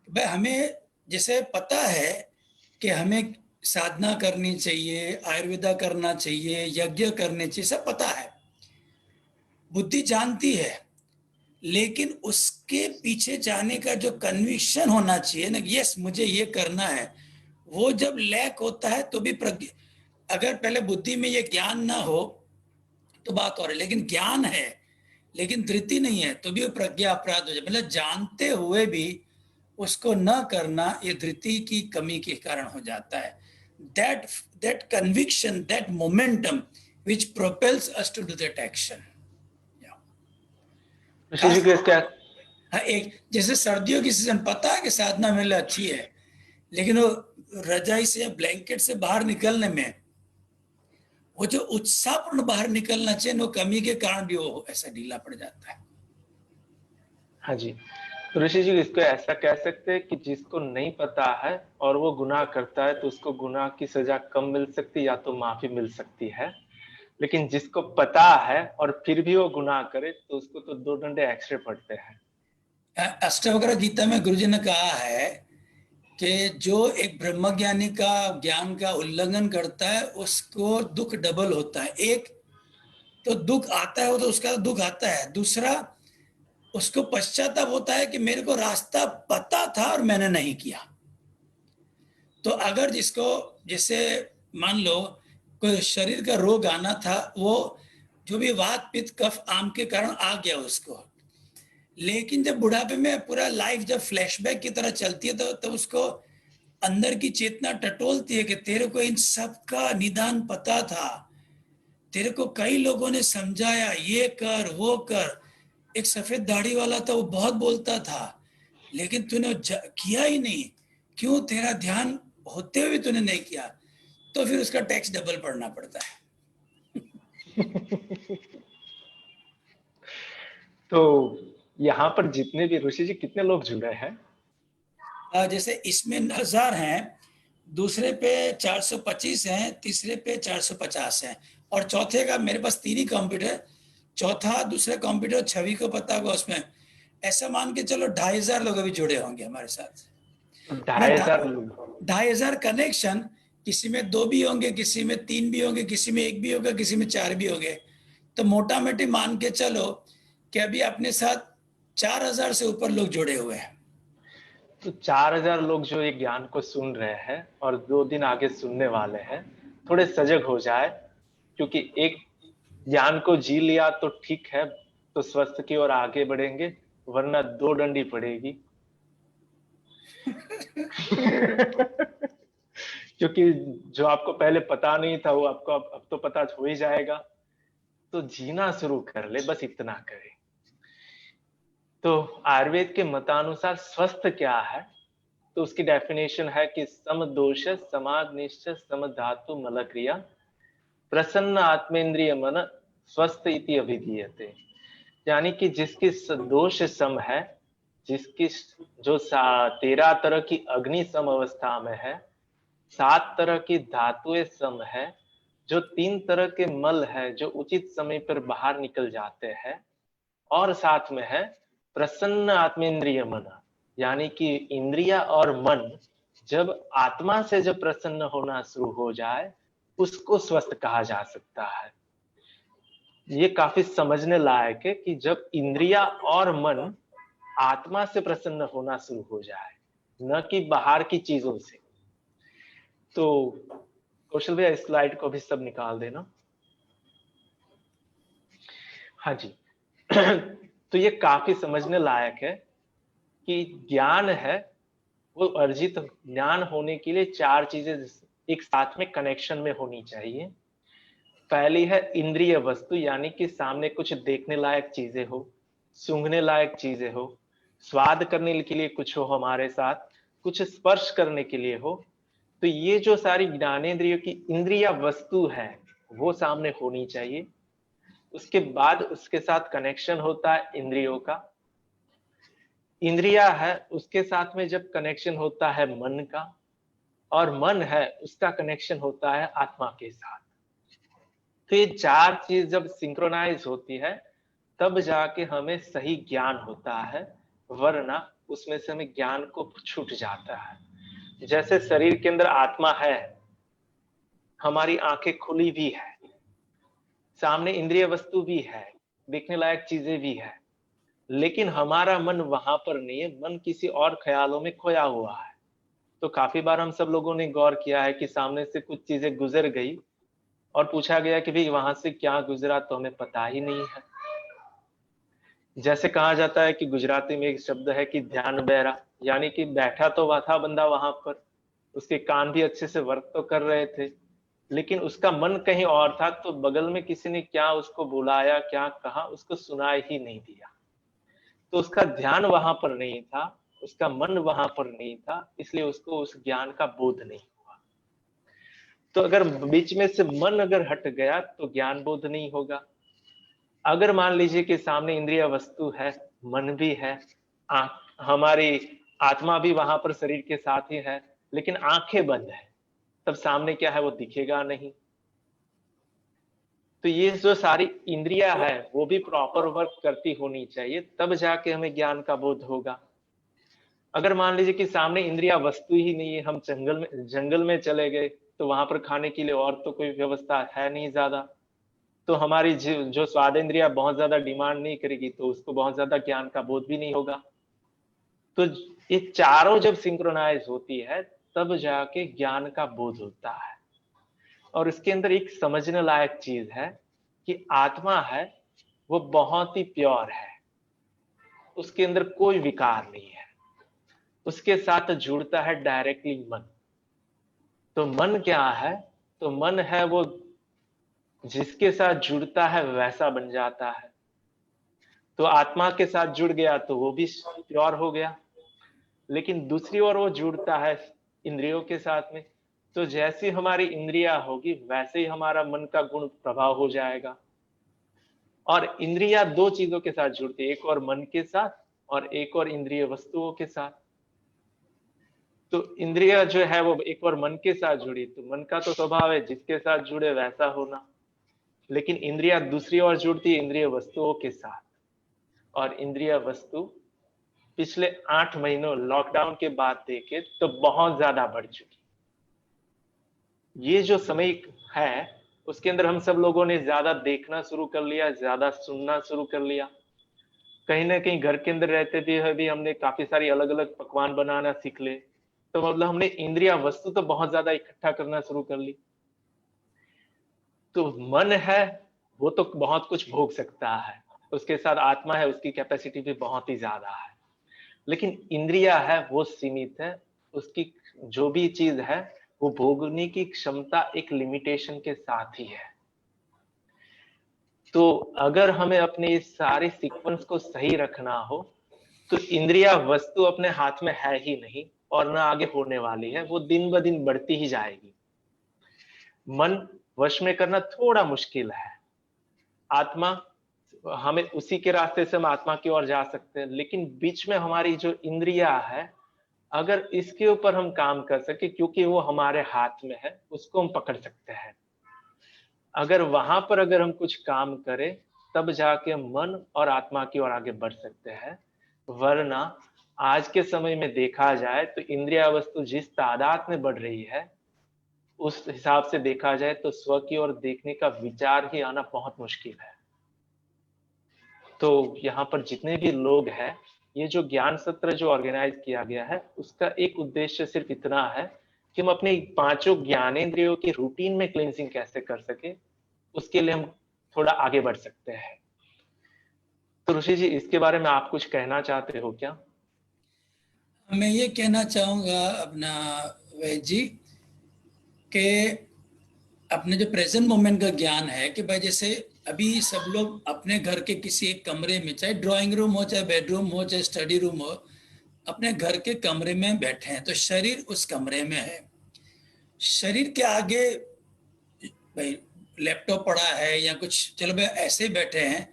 भाई हमें जैसे पता है कि हमें साधना करनी चाहिए, आयुर्वेदा करना चाहिए, यज्ञ करने चाहिए, सब पता है, बुद्धि जानती है, लेकिन उसके पीछे जाने का जो कन्विक्शन होना चाहिए ना, यस मुझे ये करना है, वो जब लैक होता है तो भी अगर पहले बुद्धि में ये ज्ञान ना हो तो बात और है, लेकिन ज्ञान है लेकिन धृति नहीं है तो भी वो प्रज्ञा अपराध हो जाए। मतलब जानते हुए भी उसको न करना ये धृति की कमी के कारण हो जाता है। that conviction, that momentum which propels us to do that action. ऋषि जी के क्या हाँ, एक जैसे सर्दियों की सीजन, पता है कि साधना मेरे लिए अच्छी है, लेकिन वो रजाई से या ब्लैंकेट से बाहर निकलने में वो जो उत्साहपूर्ण बाहर निकलना चाहिए, वो कमी के कारण भी वो ऐसा ढीला पड़ जाता है। हाँ जी, तो ऋषि जी इसको ऐसा कह सकते हैं कि जिसको नहीं पता है और वो गुनाह करता है तो उसको गुनाह की सजा कम मिल सकती है या तो माफी मिल सकती है, लेकिन जिसको पता है और फिर भी वो गुनाह करे तो उसको तो 2 डंडे एक्स्ट्रा पड़ते हैं। अष्टावक्र गीता में गुरुजी ने कहा है कि जो एक ब्रह्मज्ञानी का ज्ञान का उल्लंघन करता है उसको दुख डबल होता है। एक तो दुख आता है, वो तो उसका दुख आता है, दूसरा उसको पश्चाताप होता है कि मेरे को रास्ता पता था और मैंने नहीं किया। तो अगर जिसको, जैसे मान लो कोई शरीर का रोग आना था, वो जो भी वात पित्त कफ आम के कारण आ गया उसको, लेकिन जब बुढ़ापे में पूरा लाइफ जब फ्लैशबैक की तरह चलती है तो उसको अंदर की चेतना टटोलती है कि तेरे को इन सब का निदान पता था, तेरे को कई लोगों ने समझाया ये कर वो कर। एक सफेद दाढ़ी वाला था, वो बहुत बोलता था लेकिन तूने किया ही नहीं, क्यों? तेरा ध्यान होते हुए तूने नहीं किया। तो फिर उसका टैक्स डबल पड़ना पड़ता है। तो यहाँ पर जितने भी ऋषि जी कितने लोग जुड़े हैं? जैसे इसमें 1000 हैं, दूसरे पे 425 हैं, तीसरे पे 450 हैं, और चौथे का मेरे पास 3 ही कंप्यूटर, चौथा दूसरे कंप्यूटर छवि को पता होगा, उसमें ऐसा मान के चलो 2500 लोग अभी जुड़े होंगे हमारे साथ। 2500 लोग? 2500 कनेक्शन, किसी में 2 भी होंगे, किसी में 3 भी होंगे, किसी में 1 भी होगा, किसी में 4 भी होंगे। तो मोटा मोटी मान के चलो कि अभी अपने साथ 4000 से ऊपर लोग जुड़े हुए हैं। तो 4000 लोग जो ये ज्ञान को सुन रहे हैं और 2 दिन आगे सुनने वाले हैं, थोड़े सजग हो जाए, क्योंकि एक ज्ञान को जी लिया तो ठीक है, तो स्वस्थ की ओर आगे बढ़ेंगे, वरना 2 डंडी पड़ेगी। क्योंकि जो आपको पहले पता नहीं था वो आपको अब तो पता हो ही जाएगा। तो जीना शुरू कर ले, बस इतना करे। तो आयुर्वेद के मतानुसार स्वस्थ क्या है? तो उसकी डेफिनेशन है कि समदोष समाग्निश्च समधातु मलक्रिया प्रसन्न आत्मेंद्रिय मन स्वस्थ इति अभिधीयते। यानी कि जिसकी दोष सम है, जिसकी जो 13 तरह की अग्नि सम अवस्था में है, 7 तरह की धातुएं सम है, जो 3 तरह के मल है जो उचित समय पर बाहर निकल जाते हैं, और साथ में है प्रसन्न आत्मेंद्रिय मन, यानी कि इंद्रिया और मन जब आत्मा से जब प्रसन्न होना शुरू हो जाए उसको स्वस्थ कहा जा सकता है। ये काफी समझने लायक है कि जब इंद्रिया और मन आत्मा से प्रसन्न होना शुरू हो जाए, न कि बाहर की चीजों से। तो कौशल भैया इस स्लाइड को भी सब निकाल देना। हाँ जी। तो ये काफी समझने लायक है कि ज्ञान है वो अर्जित ज्ञान होने के लिए 4 चीजें एक साथ में कनेक्शन में होनी चाहिए। पहली है इंद्रिय वस्तु, यानी कि सामने कुछ देखने लायक चीजें हो, सूंघने लायक चीजें हो, स्वाद करने के लिए कुछ हो हमारे साथ, कुछ स्पर्श करने के लिए हो। तो ये जो सारी ज्ञानेंद्रियों की इंद्रिय वस्तु है वो सामने होनी चाहिए। उसके बाद उसके साथ कनेक्शन होता है इंद्रियों का। इंद्रिया है उसके साथ में जब कनेक्शन होता है मन का, और मन है उसका कनेक्शन होता है आत्मा के साथ। तो ये 4 चीज जब सिंक्रोनाइज होती है तब जाके हमें सही ज्ञान होता है, वरना उसमें से हमें ज्ञान को छूट जाता है। जैसे शरीर के अंदर आत्मा है, हमारी आंखें खुली भी है, सामने इंद्रिय वस्तु भी है, देखने लायक चीजें भी है, लेकिन हमारा मन वहां पर नहीं है, मन किसी और ख्यालों में खोया हुआ है। तो काफी बार हम सब लोगों ने गौर किया है कि सामने से कुछ चीजें गुजर गई और पूछा गया कि भाई वहां से क्या गुजरा, तो हमें पता ही नहीं है। जैसे कहा जाता है कि गुजराती में एक शब्द है कि ध्यान बहरा, यानी कि बैठा तो हुआ था बंदा वहां पर, उसके कान भी अच्छे से वर्क तो कर रहे थे, लेकिन उसका मन कहीं और था। तो बगल में किसी ने क्या उसको बुलाया, क्या कहा, उसको सुनाई ही नहीं दिया। तो उसका ध्यान वहां पर नहीं था, उसका मन वहां पर नहीं था, इसलिए उसको उस ज्ञान का बोध नहीं हुआ। तो अगर बीच में से मन अगर हट गया तो ज्ञान बोध नहीं होगा। अगर मान लीजिए कि सामने इंद्रिय वस्तु है, मन भी है, हमारी आत्मा भी वहां पर शरीर के साथ ही है, लेकिन आंखें बंद है, तब सामने क्या है वो दिखेगा नहीं। तो ये जो सारी इंद्रिया है वो भी प्रॉपर वर्क करती होनी चाहिए, तब जाके हमें ज्ञान का बोध होगा। अगर मान लीजिए कि सामने इंद्रिया वस्तु ही नहीं है, हम जंगल में चले गए, तो वहां पर खाने के लिए और तो कोई व्यवस्था है नहीं ज्यादा, तो हमारी जो स्वाद इंद्रिया बहुत ज्यादा डिमांड नहीं करेगी, तो उसको बहुत ज्यादा ज्ञान का बोध भी नहीं होगा। तो ये चारों जब सिंक्रोनाइज होती है तब जाके ज्ञान का बोध होता है। और इसके अंदर एक समझने लायक चीज है कि आत्मा है वो बहुत ही प्योर है, उसके अंदर कोई विकार नहीं है, उसके साथ जुड़ता है डायरेक्टली मन। तो मन क्या है? तो मन है वो जिसके साथ जुड़ता है वैसा बन जाता है। तो आत्मा के साथ जुड़ गया तो वो भी प्योर हो गया, लेकिन दूसरी ओर वो जुड़ता है इंद्रियों के साथ में, तो जैसी हमारी इंद्रिया होगी वैसे ही हमारा मन का गुण प्रभाव हो जाएगा। और इंद्रिया दो चीजों के साथ जुड़ती है, एक और मन के साथ और एक और इंद्रिय वस्तुओं के साथ। तो इंद्रिया जो है वो एक और मन के साथ जुड़ी, तो मन का तो स्वभाव है जिसके साथ जुड़े वैसा होना, लेकिन इंद्रिया दूसरी ओर जुड़ती है इंद्रिय वस्तुओं के साथ। और इंद्रिय वस्तु पिछले 8 महीनों लॉकडाउन के बाद देखे तो बहुत ज्यादा बढ़ चुकी। ये जो समय है उसके अंदर हम सब लोगों ने ज्यादा देखना शुरू कर लिया, ज्यादा सुनना शुरू कर लिया। कहीं ना कहीं घर के अंदर रहते भी हमने काफी सारी अलग अलग पकवान बनाना सीख ले, तो मतलब हमने इंद्रिया वस्तु तो बहुत ज्यादा इकट्ठा करना शुरू कर ली। तो मन है वो तो बहुत कुछ भोग सकता है, उसके साथ आत्मा है उसकी कैपेसिटी भी बहुत ही ज्यादा है, लेकिन इंद्रिया है वो सीमित है, उसकी जो भी चीज है वो भोगने की क्षमता एक लिमिटेशन के साथ ही है। तो अगर हमें अपने इस सारे सीक्वेंस को सही रखना हो तो इंद्रिया वस्तु अपने हाथ में है ही नहीं और ना आगे होने वाली है, वो दिन ब दिन बढ़ती ही जाएगी। मन वश में करना थोड़ा मुश्किल है, आत्मा हमें उसी के रास्ते से हम आत्मा की ओर जा सकते हैं, लेकिन बीच में हमारी जो इंद्रिया है अगर इसके ऊपर हम काम कर सके, क्योंकि वो हमारे हाथ में है, उसको हम पकड़ सकते हैं। अगर वहां पर अगर हम कुछ काम करें तब जाके मन और आत्मा की ओर आगे बढ़ सकते हैं, वरना आज के समय में देखा जाए तो इंद्रिया वस्तु जिस तादाद में बढ़ रही है उस हिसाब से देखा जाए तो स्व की ओर देखने का विचार ही आना बहुत मुश्किल है। तो यहाँ पर जितने भी लोग हैं, ये जो ज्ञान सत्र जो ऑर्गेनाइज किया गया है उसका एक उद्देश्य सिर्फ इतना है कि हम अपने पांचों ज्ञानेंद्रियों की रूटीन में क्लींजिंग कैसे कर सके, उसके लिए हम थोड़ा आगे बढ़ सकते हैं। तो ऋषि जी इसके बारे में आप कुछ कहना चाहते हो क्या? मैं ये कहना चाहूँगा अपना वैद जी कि अपने जो प्रेजेंट मोमेंट का ज्ञान है कि भाई जैसे अभी सब लोग अपने घर के किसी एक कमरे में, चाहे ड्राइंग रूम हो, चाहे बेडरूम हो, चाहे स्टडी रूम हो, अपने घर के कमरे में बैठे हैं, तो शरीर उस कमरे में है। शरीर के आगे भाई लैपटॉप पड़ा है या कुछ, चलो भाई ऐसे ही बैठे हैं,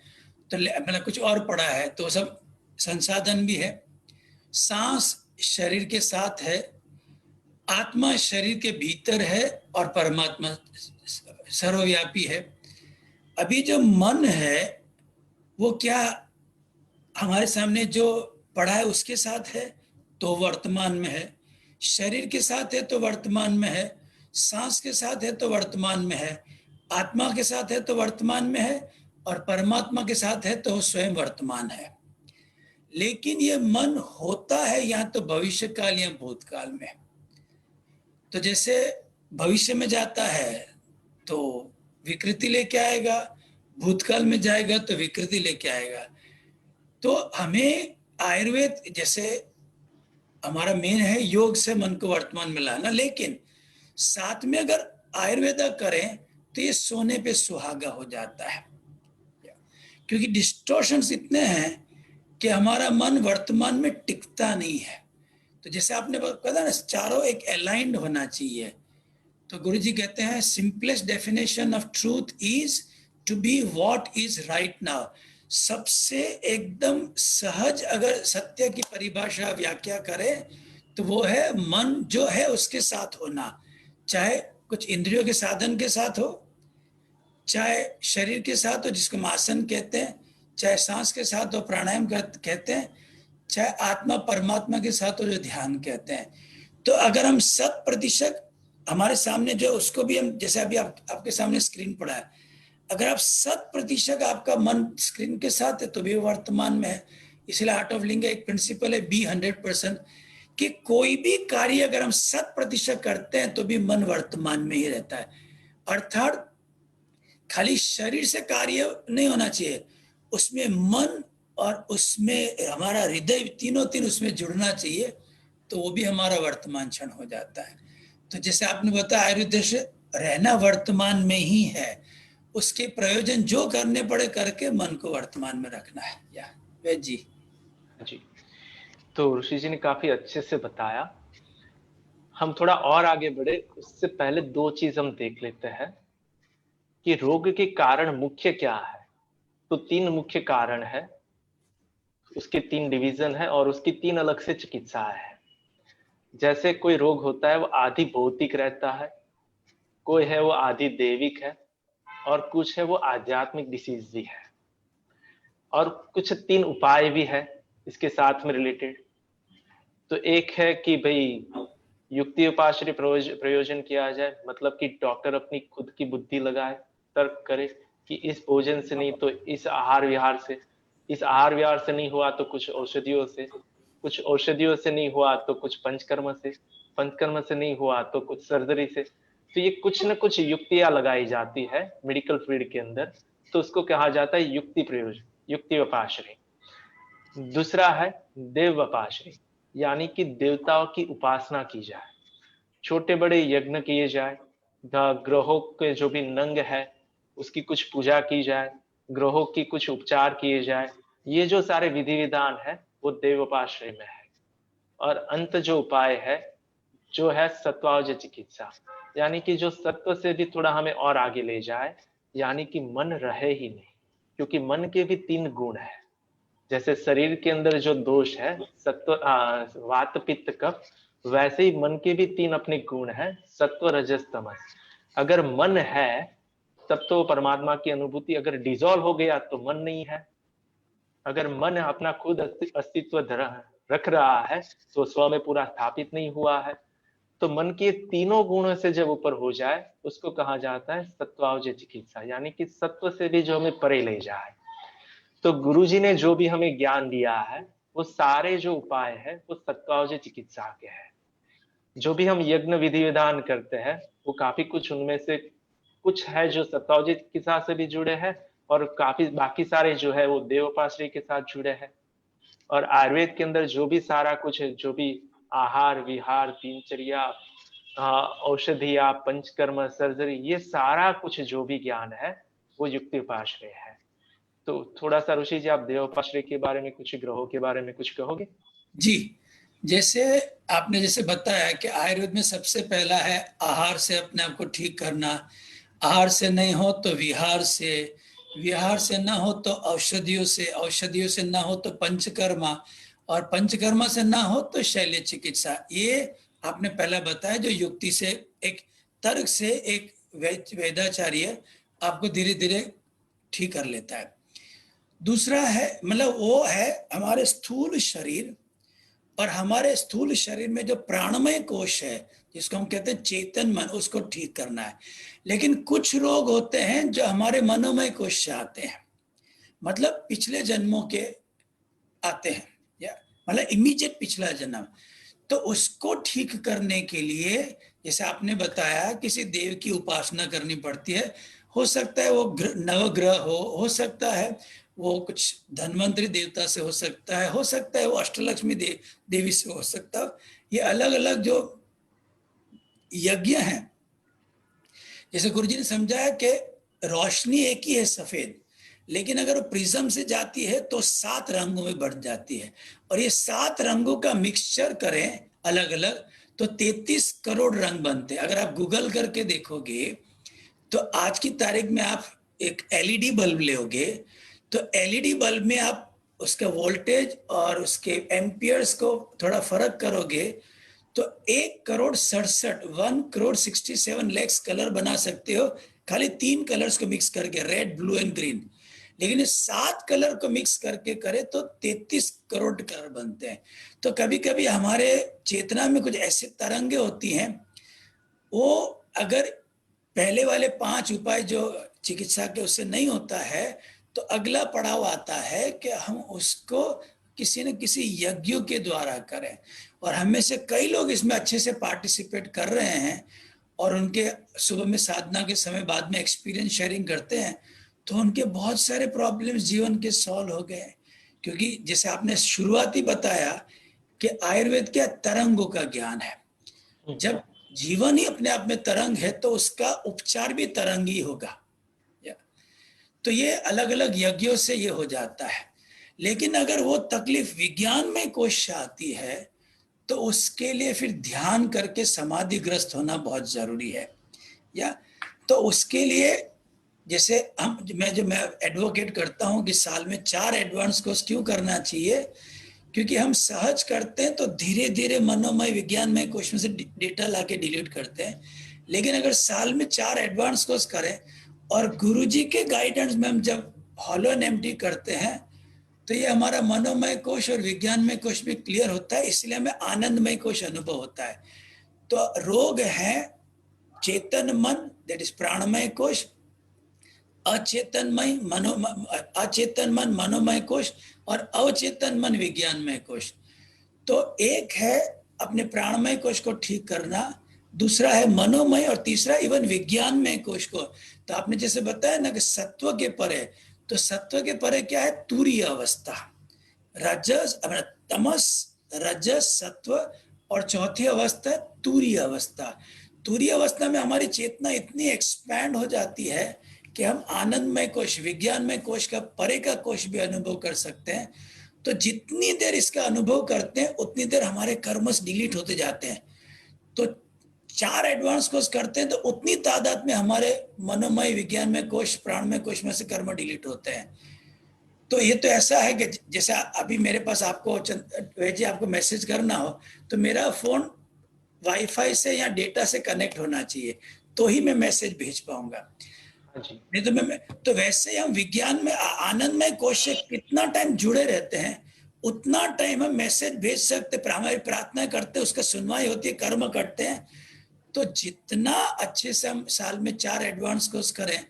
तो मतलब कुछ और पड़ा है, तो सब संसाधन भी है। सांस शरीर के साथ है, आत्मा शरीर के भीतर है और परमात्मा सर्वव्यापी है। अभी जो मन है वो क्या हमारे सामने जो पड़ा है उसके साथ है तो वर्तमान में है, शरीर के साथ है तो वर्तमान में है, सांस के साथ है तो वर्तमान में है, आत्मा के साथ है तो वर्तमान में है, और परमात्मा के साथ है तो स्वयं वर्तमान है। लेकिन ये मन होता है या तो भविष्य काल या भूतकाल में। तो जैसे भविष्य में जाता है तो विकृति लेके आएगा, भूतकाल में जाएगा तो विकृति लेके आएगा। तो हमें आयुर्वेद जैसे हमारा मेन है योग से मन को वर्तमान में लाना, लेकिन साथ में अगर आयुर्वेदा करें तो ये सोने पे सुहागा हो जाता है, क्योंकि डिस्टॉर्शंस इतने हैं कि हमारा मन वर्तमान में टिकता नहीं है। तो जैसे आपने कहा ना, चारों एक अलाइंड होना चाहिए। तो गुरुजी कहते हैं simplest definition of truth is to be what is right now. सबसे एकदम सहज अगर सत्य की परिभाषा व्याख्या करें तो वो है मन जो है उसके साथ होना, चाहे कुछ इंद्रियों के साधन के साथ हो, चाहे शरीर के साथ हो जिसको हम आसन कहते हैं, चाहे सांस के साथ हो प्राणायाम कहते हैं, चाहे आत्मा परमात्मा के साथ हो जो ध्यान कहते हैं। तो अगर हम 100% हमारे सामने जो उसको भी हम जैसे अभी आपके सामने स्क्रीन पड़ा है, अगर आप 100% आपका मन स्क्रीन के साथ है तो भी वर्तमान में है। इसलिए आर्ट ऑफ लिविंग एक प्रिंसिपल है बी 100%, कि कोई भी कार्य अगर हम 100% करते हैं तो भी मन वर्तमान में ही रहता है। अर्थात खाली शरीर से कार्य नहीं होना चाहिए, उसमें मन और उसमें हमारा हृदय तीनों उसमें जुड़ना चाहिए, तो वो भी हमारा वर्तमान क्षण हो जाता है। तो जैसे आपने बताया आयुर्वेद से रहना वर्तमान में ही है, उसके प्रयोजन जो करने पड़े करके मन को वर्तमान में रखना है। या वैद जी। जी, तो ऋषि जी ने काफी अच्छे से बताया। हम थोड़ा और आगे बढ़े उससे पहले दो चीज हम देख लेते हैं कि रोग के कारण मुख्य क्या है। तो 3 मुख्य कारण है, उसके 3 डिवीजन है और उसकी 3 अलग से चिकित्सा है। जैसे कोई रोग होता है वो आधि भौतिक रहता है, कोई है वो आधि दैविक है, और कुछ है वो आध्यात्मिक डिसीज भी है, और कुछ 3 उपाय भी है इसके साथ में रिलेटेड। तो एक है कि भाई युक्ति उपाश्रय प्रयोजन किया जाए, मतलब कि डॉक्टर अपनी खुद की बुद्धि लगाए, तर्क करे कि इस भोजन से नहीं तो इस आहार विहार से, इस आहार विहार से नहीं हुआ तो कुछ औषधियों से, कुछ औषधियों से नहीं हुआ तो कुछ पंचकर्म से, पंचकर्म से नहीं हुआ तो कुछ सर्जरी से। तो ये कुछ न कुछ युक्तियां लगाई जाती है मेडिकल फील्ड के अंदर, तो उसको कहा जाता है युक्ति प्रयोजन, युक्ति उपाश्रय। दूसरा है देव उपाश्रय, यानी कि देवताओं की उपासना की जाए, छोटे बड़े यज्ञ किए जाए, ग्रहों के जो भी नंग है उसकी कुछ पूजा की जाए, ग्रहों की कुछ उपचार किए जाए। ये जो सारे विधि विधान है वो देवोपाश्रय में है। और अंत जो उपाय है जो है सत्वावज चिकित्सा, यानी कि जो सत्व से भी थोड़ा हमें और आगे ले जाए, यानी कि मन रहे ही नहीं, क्योंकि मन के भी 3 गुण है। जैसे शरीर के अंदर जो दोष है सत्व वात पित्त कफ, वैसे ही मन के भी 3 अपने गुण है, सत्व रजस तमस। अगर मन है तब तो परमात्मा की अनुभूति, अगर डिसॉल्व हो गया तो मन नहीं है। अगर मन अपना खुद अस्तित्व रख रहा है तो स्व में पूरा स्थापित नहीं हुआ है। तो मन के तीनों गुणों से जब ऊपर हो जाए उसको कहा जाता है सत्वावज चिकित्सा, यानी कि सत्व से भी जो हमें परे ले जाए। तो गुरुजी ने जो भी हमें ज्ञान दिया है वो सारे जो उपाय है वो सत्वावज चिकित्सा के हैं। जो भी हम यज्ञ विधि विधान करते हैं वो काफी कुछ उनमें से कुछ है जो सत्वावज चिकित्सा से भी जुड़े हैं, और काफी बाकी सारे जो है वो देवोपाश्रय के साथ जुड़े हैं। और आयुर्वेद के अंदर जो भी सारा कुछ है, जो भी आहार विहार दिनचर्या औषधिया पंचकर्म सर्जरी, ये सारा कुछ जो भी ज्ञान है वो युक्ति उपाश्रय है। तो थोड़ा सा ऋषि जी आप देवोपाश्रय के बारे में, कुछ ग्रहों के बारे में कुछ कहोगे? जी, जैसे आपने जैसे बताया कि आयुर्वेद में सबसे पहला है आहार से अपने आप को ठीक करना, आहार से नहीं हो तो विहार से, विहार से ना हो तो औषधियों से, औषधियों से ना हो तो पंचकर्मा, और पंचकर्मा से ना हो तो शैल्य चिकित्सा। ये आपने पहला बताया जो युक्ति से, एक तर्क से एक वेदाचार्य आपको धीरे धीरे ठीक कर लेता है। दूसरा है मतलब वो है हमारे स्थूल शरीर, और हमारे स्थूल शरीर में जो प्राणमय कोश है जिसको हम कहते हैं चेतन मन, उसको ठीक करना है। लेकिन कुछ रोग होते हैं जो हमारे मनोमय कोश से आते हैं, मतलब पिछले जन्मों के आते हैं, या मतलब इमीडिएट पिछला जन्म। तो उसको ठीक करने के लिए जैसे आपने बताया किसी देव की उपासना करनी पड़ती है, हो सकता है वो नवग्रह हो सकता है वो कुछ धन्वंतरी देवता से हो सकता है वो अष्टलक्ष्मी देवी से हो सकता है। ये अलग अलग जो यज्ञ हैं, जैसे गुरुजी ने समझाया कि रोशनी एक ही है सफेद, लेकिन अगर वो प्रिज्म से जाती है तो 7 रंगों में बढ़ जाती है, और ये 7 रंगों का मिक्सचर करें अलग अलग तो 33 करोड़ रंग बनते हैं। अगर आप गूगल करके देखोगे तो आज की तारीख में आप एक एलईडी बल्ब लोगे तो एलईडी बल्ब में आप उसका वोल्टेज और उसके एम्पियर्स को थोड़ा फर्क करोगे तो 1,67,1,67 कलर बना सकते हो, खाली 3 कलर्स को मिक्स करके, रेड, ब्लू एंड ग्रीन। लेकिन ये 7 कलर को मिक्स करके करे तो 33 करोड़ कलर बनते हैं। तो कभी कभी हमारे चेतना में कुछ ऐसे तरंगे होती हैं, वो अगर पहले वाले 5 उपाय जो चिकित्सा के उससे नहीं होता है तो अगला पड़ाव आता है कि हम उसको किसी न किसी यज्ञ के द्वारा करें। और हम में से कई लोग इसमें अच्छे से पार्टिसिपेट कर रहे हैं और उनके सुबह में साधना के समय बाद में एक्सपीरियंस शेयरिंग करते हैं तो उनके बहुत सारे प्रॉब्लम्स जीवन के सॉल्व हो गए। क्योंकि जैसे आपने शुरुआती बताया कि आयुर्वेद क्या तरंगों का ज्ञान है। जब जीवन ही अपने आप में तरंग है तो उसका उपचार भी तरंग ही होगा। तो ये अलग अलग यज्ञों से ये हो जाता है। लेकिन अगर वो तकलीफ विज्ञान में कोश आती है तो उसके लिए फिर ध्यान करके समाधिग्रस्त होना बहुत जरूरी है। या तो उसके लिए जैसे मैं एडवोकेट करता हूं कि साल में 4 एडवांस कोर्स क्यों करना चाहिए, क्योंकि हम सहज करते हैं तो धीरे धीरे मनोमय विज्ञानमय कोश में से डेटा लाके डिलीट करते हैं। लेकिन अगर साल में 4 एडवांस कोर्स करें और गुरुजी के गाइडेंस में हम जब हॉलो एंड एम्प्टी करते हैं तो ये हमारा मनोमय कोश और विज्ञानमय कोश भी क्लियर होता है, इसलिए हमें आनंदमय कोश अनुभव होता है। तो रोग है चेतन मन, दैट इज प्राणमय कोश, अचेतन मन मनोमय कोश, और अवचेतन मन विज्ञानमय कोश। तो एक है अपने प्राणमय कोश को ठीक करना, दूसरा है मनोमय, और तीसरा इवन विज्ञानमय कोश को। तो आपने जैसे बताया ना कि सत्व के परे, तो सत्व के परे क्या है? तुरीय अवस्था, रजस, तमस, रजस, सत्व, और चौथी अवस्था तुरीय अवस्था। तुरीय अवस्था में हमारी चेतना इतनी एक्सपैंड हो जाती है कि हम आनंदमय कोश, विज्ञानमय कोश का परे का कोश भी अनुभव कर सकते हैं। तो जितनी देर इसका अनुभव करते हैं उतनी देर हमारे कर्मस डिलीट होते जाते हैं। तो 4 एडवांस कोर्स करते हैं तो उतनी तादाद में हमारे मनोमय, विज्ञानमय कोश, प्राणमय कोश में से कर्म डिलीट होते हैं। तो ये तो ऐसा है कि जैसे अभी मेरे पास आपको वैसे आपको मैसेज करना हो तो मेरा फोन वाईफाई से या डेटा से कनेक्ट होना चाहिए तो ही मैं मैसेज भेज पाऊंगा। नहीं तो मैं तो वैसे हम विज्ञान में आनंदमय कोश से कितना टाइम जुड़े रहते हैं उतना टाइम हम मैसेज भेज सकते, हमारी प्रार्थना करते, उसका सुनवाई होती है, कर्म करते हैं। तो जितना अच्छे से हम साल में 4 एडवांस कोर्स करें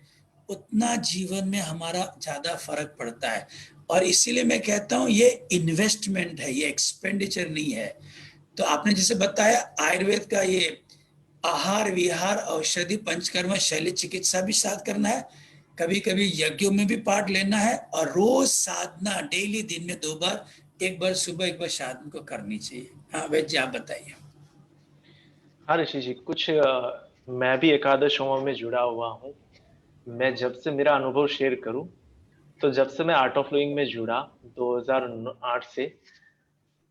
उतना जीवन में हमारा ज्यादा फर्क पड़ता है। और इसीलिए मैं कहता हूं ये इन्वेस्टमेंट है, ये एक्सपेंडिचर नहीं है। तो आपने जैसे बताया आयुर्वेद का ये आहार विहार औषधि पंचकर्म शैली चिकित्सा भी साथ करना है, कभी कभी यज्ञों में भी पार्ट लेना है, और रोज साधना डेली दिन में 2 बार, एक बार सुबह एक बार शाम को करनी चाहिए। हाँ वैद्य आप बताइए। हाँ ऋषि जी, कुछ मैं भी एकादश होमों में जुड़ा हुआ हूँ। मैं जब से मेरा अनुभव शेयर करूं तो जब से मैं आर्ट ऑफ लिविंग में जुड़ा 2008 से,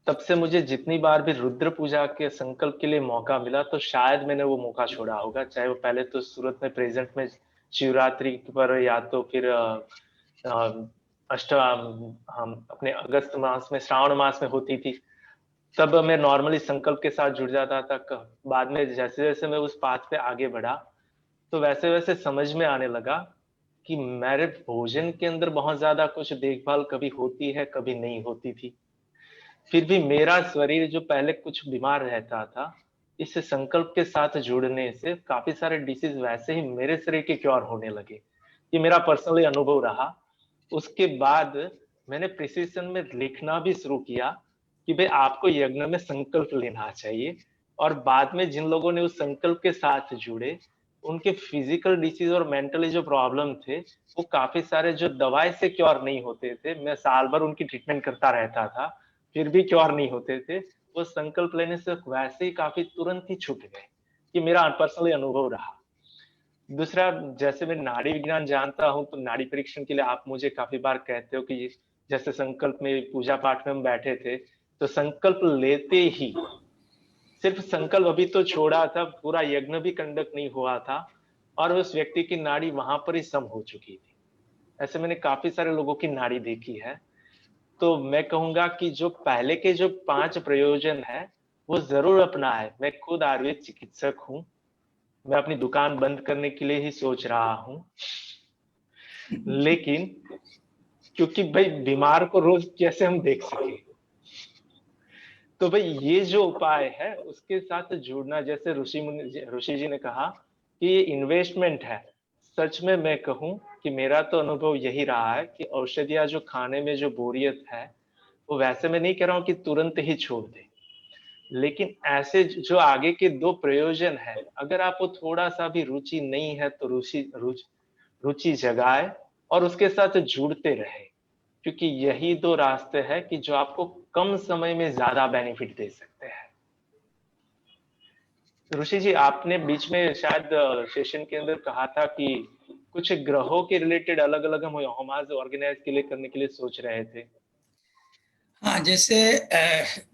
तब से मुझे जितनी बार भी रुद्र पूजा के संकल्प के लिए मौका मिला तो शायद मैंने वो मौका छोड़ा होगा। चाहे वो पहले तो सूरत में प्रेजेंट में शिवरात्रि पर, या तो फिर हम अपने अगस्त मास में, श्रावण मास में होती थी, तब मैं नॉर्मली संकल्प के साथ जुड़ जाता था। बाद में जैसे जैसे मैं उस पाथ पे आगे बढ़ा तो वैसे वैसे समझ में आने लगा कि मेरे भोजन के अंदर बहुत ज्यादा कुछ देखभाल कभी होती है, कभी नहीं होती थी। फिर भी मेरा शरीर जो पहले कुछ बीमार रहता था, इस संकल्प के साथ जुड़ने से काफी सारे डिसीज वैसे ही मेरे शरीर के क्योर होने लगे। ये मेरा पर्सनली अनुभव रहा। उसके बाद मैंने प्रिसिजन में लिखना भी शुरू किया कि भाई आपको यज्ञ में संकल्प लेना चाहिए, और बाद में जिन लोगों ने उस संकल्प के साथ जुड़े उनके फिजिकल डिसीज और मेंटली जो प्रॉब्लम थे वो काफी सारे जो दवाई से क्योर नहीं होते थे, मैं साल भर उनकी ट्रीटमेंट करता रहता था, फिर भी क्योर नहीं होते थे, वो संकल्प लेने से वैसे ही काफी तुरंत ही छूट गए। ये मेरा पर्सनली अनुभव रहा। दूसरा, जैसे मैं नाड़ी विज्ञान जानता हूँ तो नाड़ी परीक्षण के लिए आप मुझे काफी बार कहते हो कि जैसे संकल्प में पूजा पाठ में हम बैठे थे तो संकल्प लेते ही, सिर्फ संकल्प अभी तो छोड़ा था, पूरा यज्ञ भी कंडक्ट नहीं हुआ था और उस व्यक्ति की नाड़ी वहां पर ही सम हो चुकी थी। ऐसे मैंने काफी सारे लोगों की नाड़ी देखी है। तो मैं कहूंगा कि जो पहले के जो 5 प्रयोजन है वो जरूर अपनाएं। मैं खुद आयुर्वेद चिकित्सक हूँ, मैं अपनी दुकान बंद करने के लिए ही सोच रहा हूँ, लेकिन क्योंकि भाई बीमार को रोज कैसे हम देख सके, तो भाई ये जो उपाय है उसके साथ जुड़ना, जैसे ऋषि जी ने कहा कि ये इन्वेस्टमेंट है। सच में मैं कहूं कि मेरा तो अनुभव यही रहा है कि औषधियां जो खाने में जो बोरियत है वो वैसे मैं नहीं कह रहा हूं कि तुरंत ही छोड़ दे, लेकिन ऐसे जो आगे के 2 प्रयोजन है अगर आपको थोड़ा सा भी रुचि नहीं है तो रुचि जगाए और उसके साथ जुड़ते रहे, क्योंकि यही 2 रास्ते हैं कि जो आपको कम समय में ज्यादा बेनिफिट दे सकते हैं। ऋषि जी, आपने बीच में शायद सेशन के अंदर कहा था कि कुछ ग्रहों के रिलेटेड अलग अलग हम होमाज ऑर्गेनाइज के लिए करने के लिए सोच रहे थे। हाँ, जैसे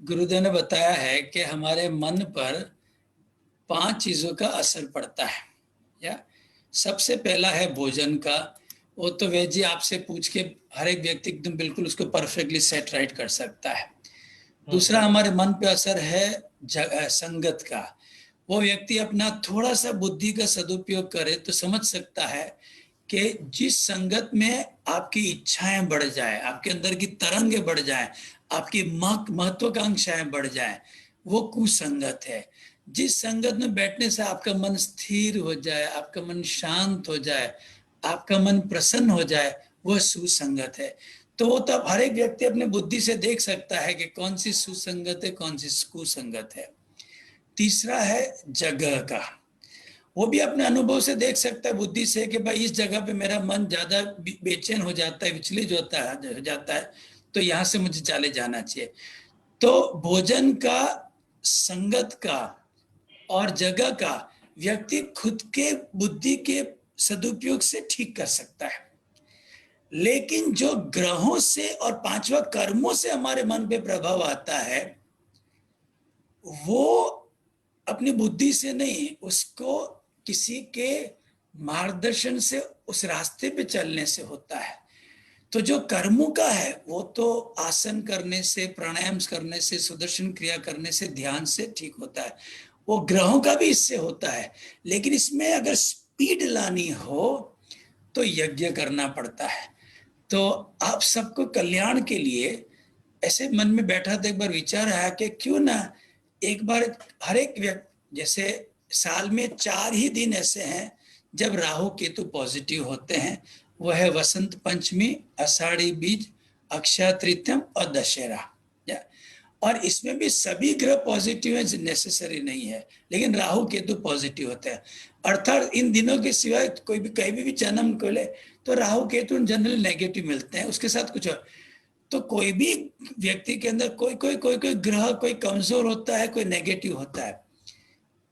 गुरुदेव ने बताया है कि हमारे मन पर 5 चीजों का असर पड़ता है। या सबसे पहला है भोजन का। वो तो वैद्य जी आपसे पूछ के हर एक व्यक्ति एकदम बिल्कुल उसको परफेक्टली सेट राइट कर सकता है। दूसरा हमारे मन पे असर है संगत का। वो व्यक्ति अपना थोड़ा सा बुद्धि का सदुपयोग करे तो समझ सकता है कि जिस संगत में आपकी इच्छाएं बढ़ जाए, आपके अंदर की तरंगें बढ़ जाए, आपकी महत्वाकांक्षाएं बढ़ जाए, वो कुसंगत है। जिस संगत में बैठने से आपका मन स्थिर हो जाए, आपका मन शांत हो जाए, आपका मन प्रसन्न हो जाए, वह सुसंगत है। तो वो तब हर एक व्यक्ति अपने बुद्धि से देख सकता है कि कौन सी सुसंगत है, कौन सी कुसंगत है। तीसरा है जगह का। वो भी अपने अनुभव से देख सकता है बुद्धि से कि भाई इस जगह पे मेरा मन ज्यादा बेचैन हो जाता है, विचलित हो जाता है, तो यहाँ से मुझे चले जाना चाहिए। तो भोजन का, संगत का और जगह का व्यक्ति खुद के बुद्धि के सदुपयोग से ठीक कर सकता है। लेकिन जो ग्रहों से और 5वां कर्मों से हमारे मन पे प्रभाव आता है वो अपनी बुद्धि से नहीं, उसको किसी के मार्गदर्शन से उस रास्ते पे चलने से होता है। तो जो कर्मों का है वो तो आसन करने से, प्राणायाम करने से, सुदर्शन क्रिया करने से, ध्यान से ठीक होता है। वो ग्रहों का भी इससे होता है। लेकिन इसमें अगर स्पीड लानी हो तो यज्ञ करना पड़ता है। तो आप सबको कल्याण के लिए ऐसे मन में बैठा था, एक बार विचार आया कि क्यों ना एक बार हर एक व्यक्ति, जैसे साल में 4 ही दिन ऐसे हैं जब राहु केतु पॉजिटिव होते हैं, वो है वसंत पंचमी, आषाढ़ी बीज, अक्षय तृतीयम और दशहरा। और इसमें भी सभी ग्रह पॉजिटिव है, नेसेसरी नहीं है, लेकिन राहु केतु पॉजिटिव होते हैं। अर्थात इन दिनों के सिवाय कोई भी कहीं भी जन्म को ले तो राहु केतु जनरली नेगेटिव मिलते हैं, उसके साथ कुछ और। तो कोई भी व्यक्ति के अंदर कोई कोई कोई कोई ग्रह कोई कमजोर होता है, कोई नेगेटिव होता है।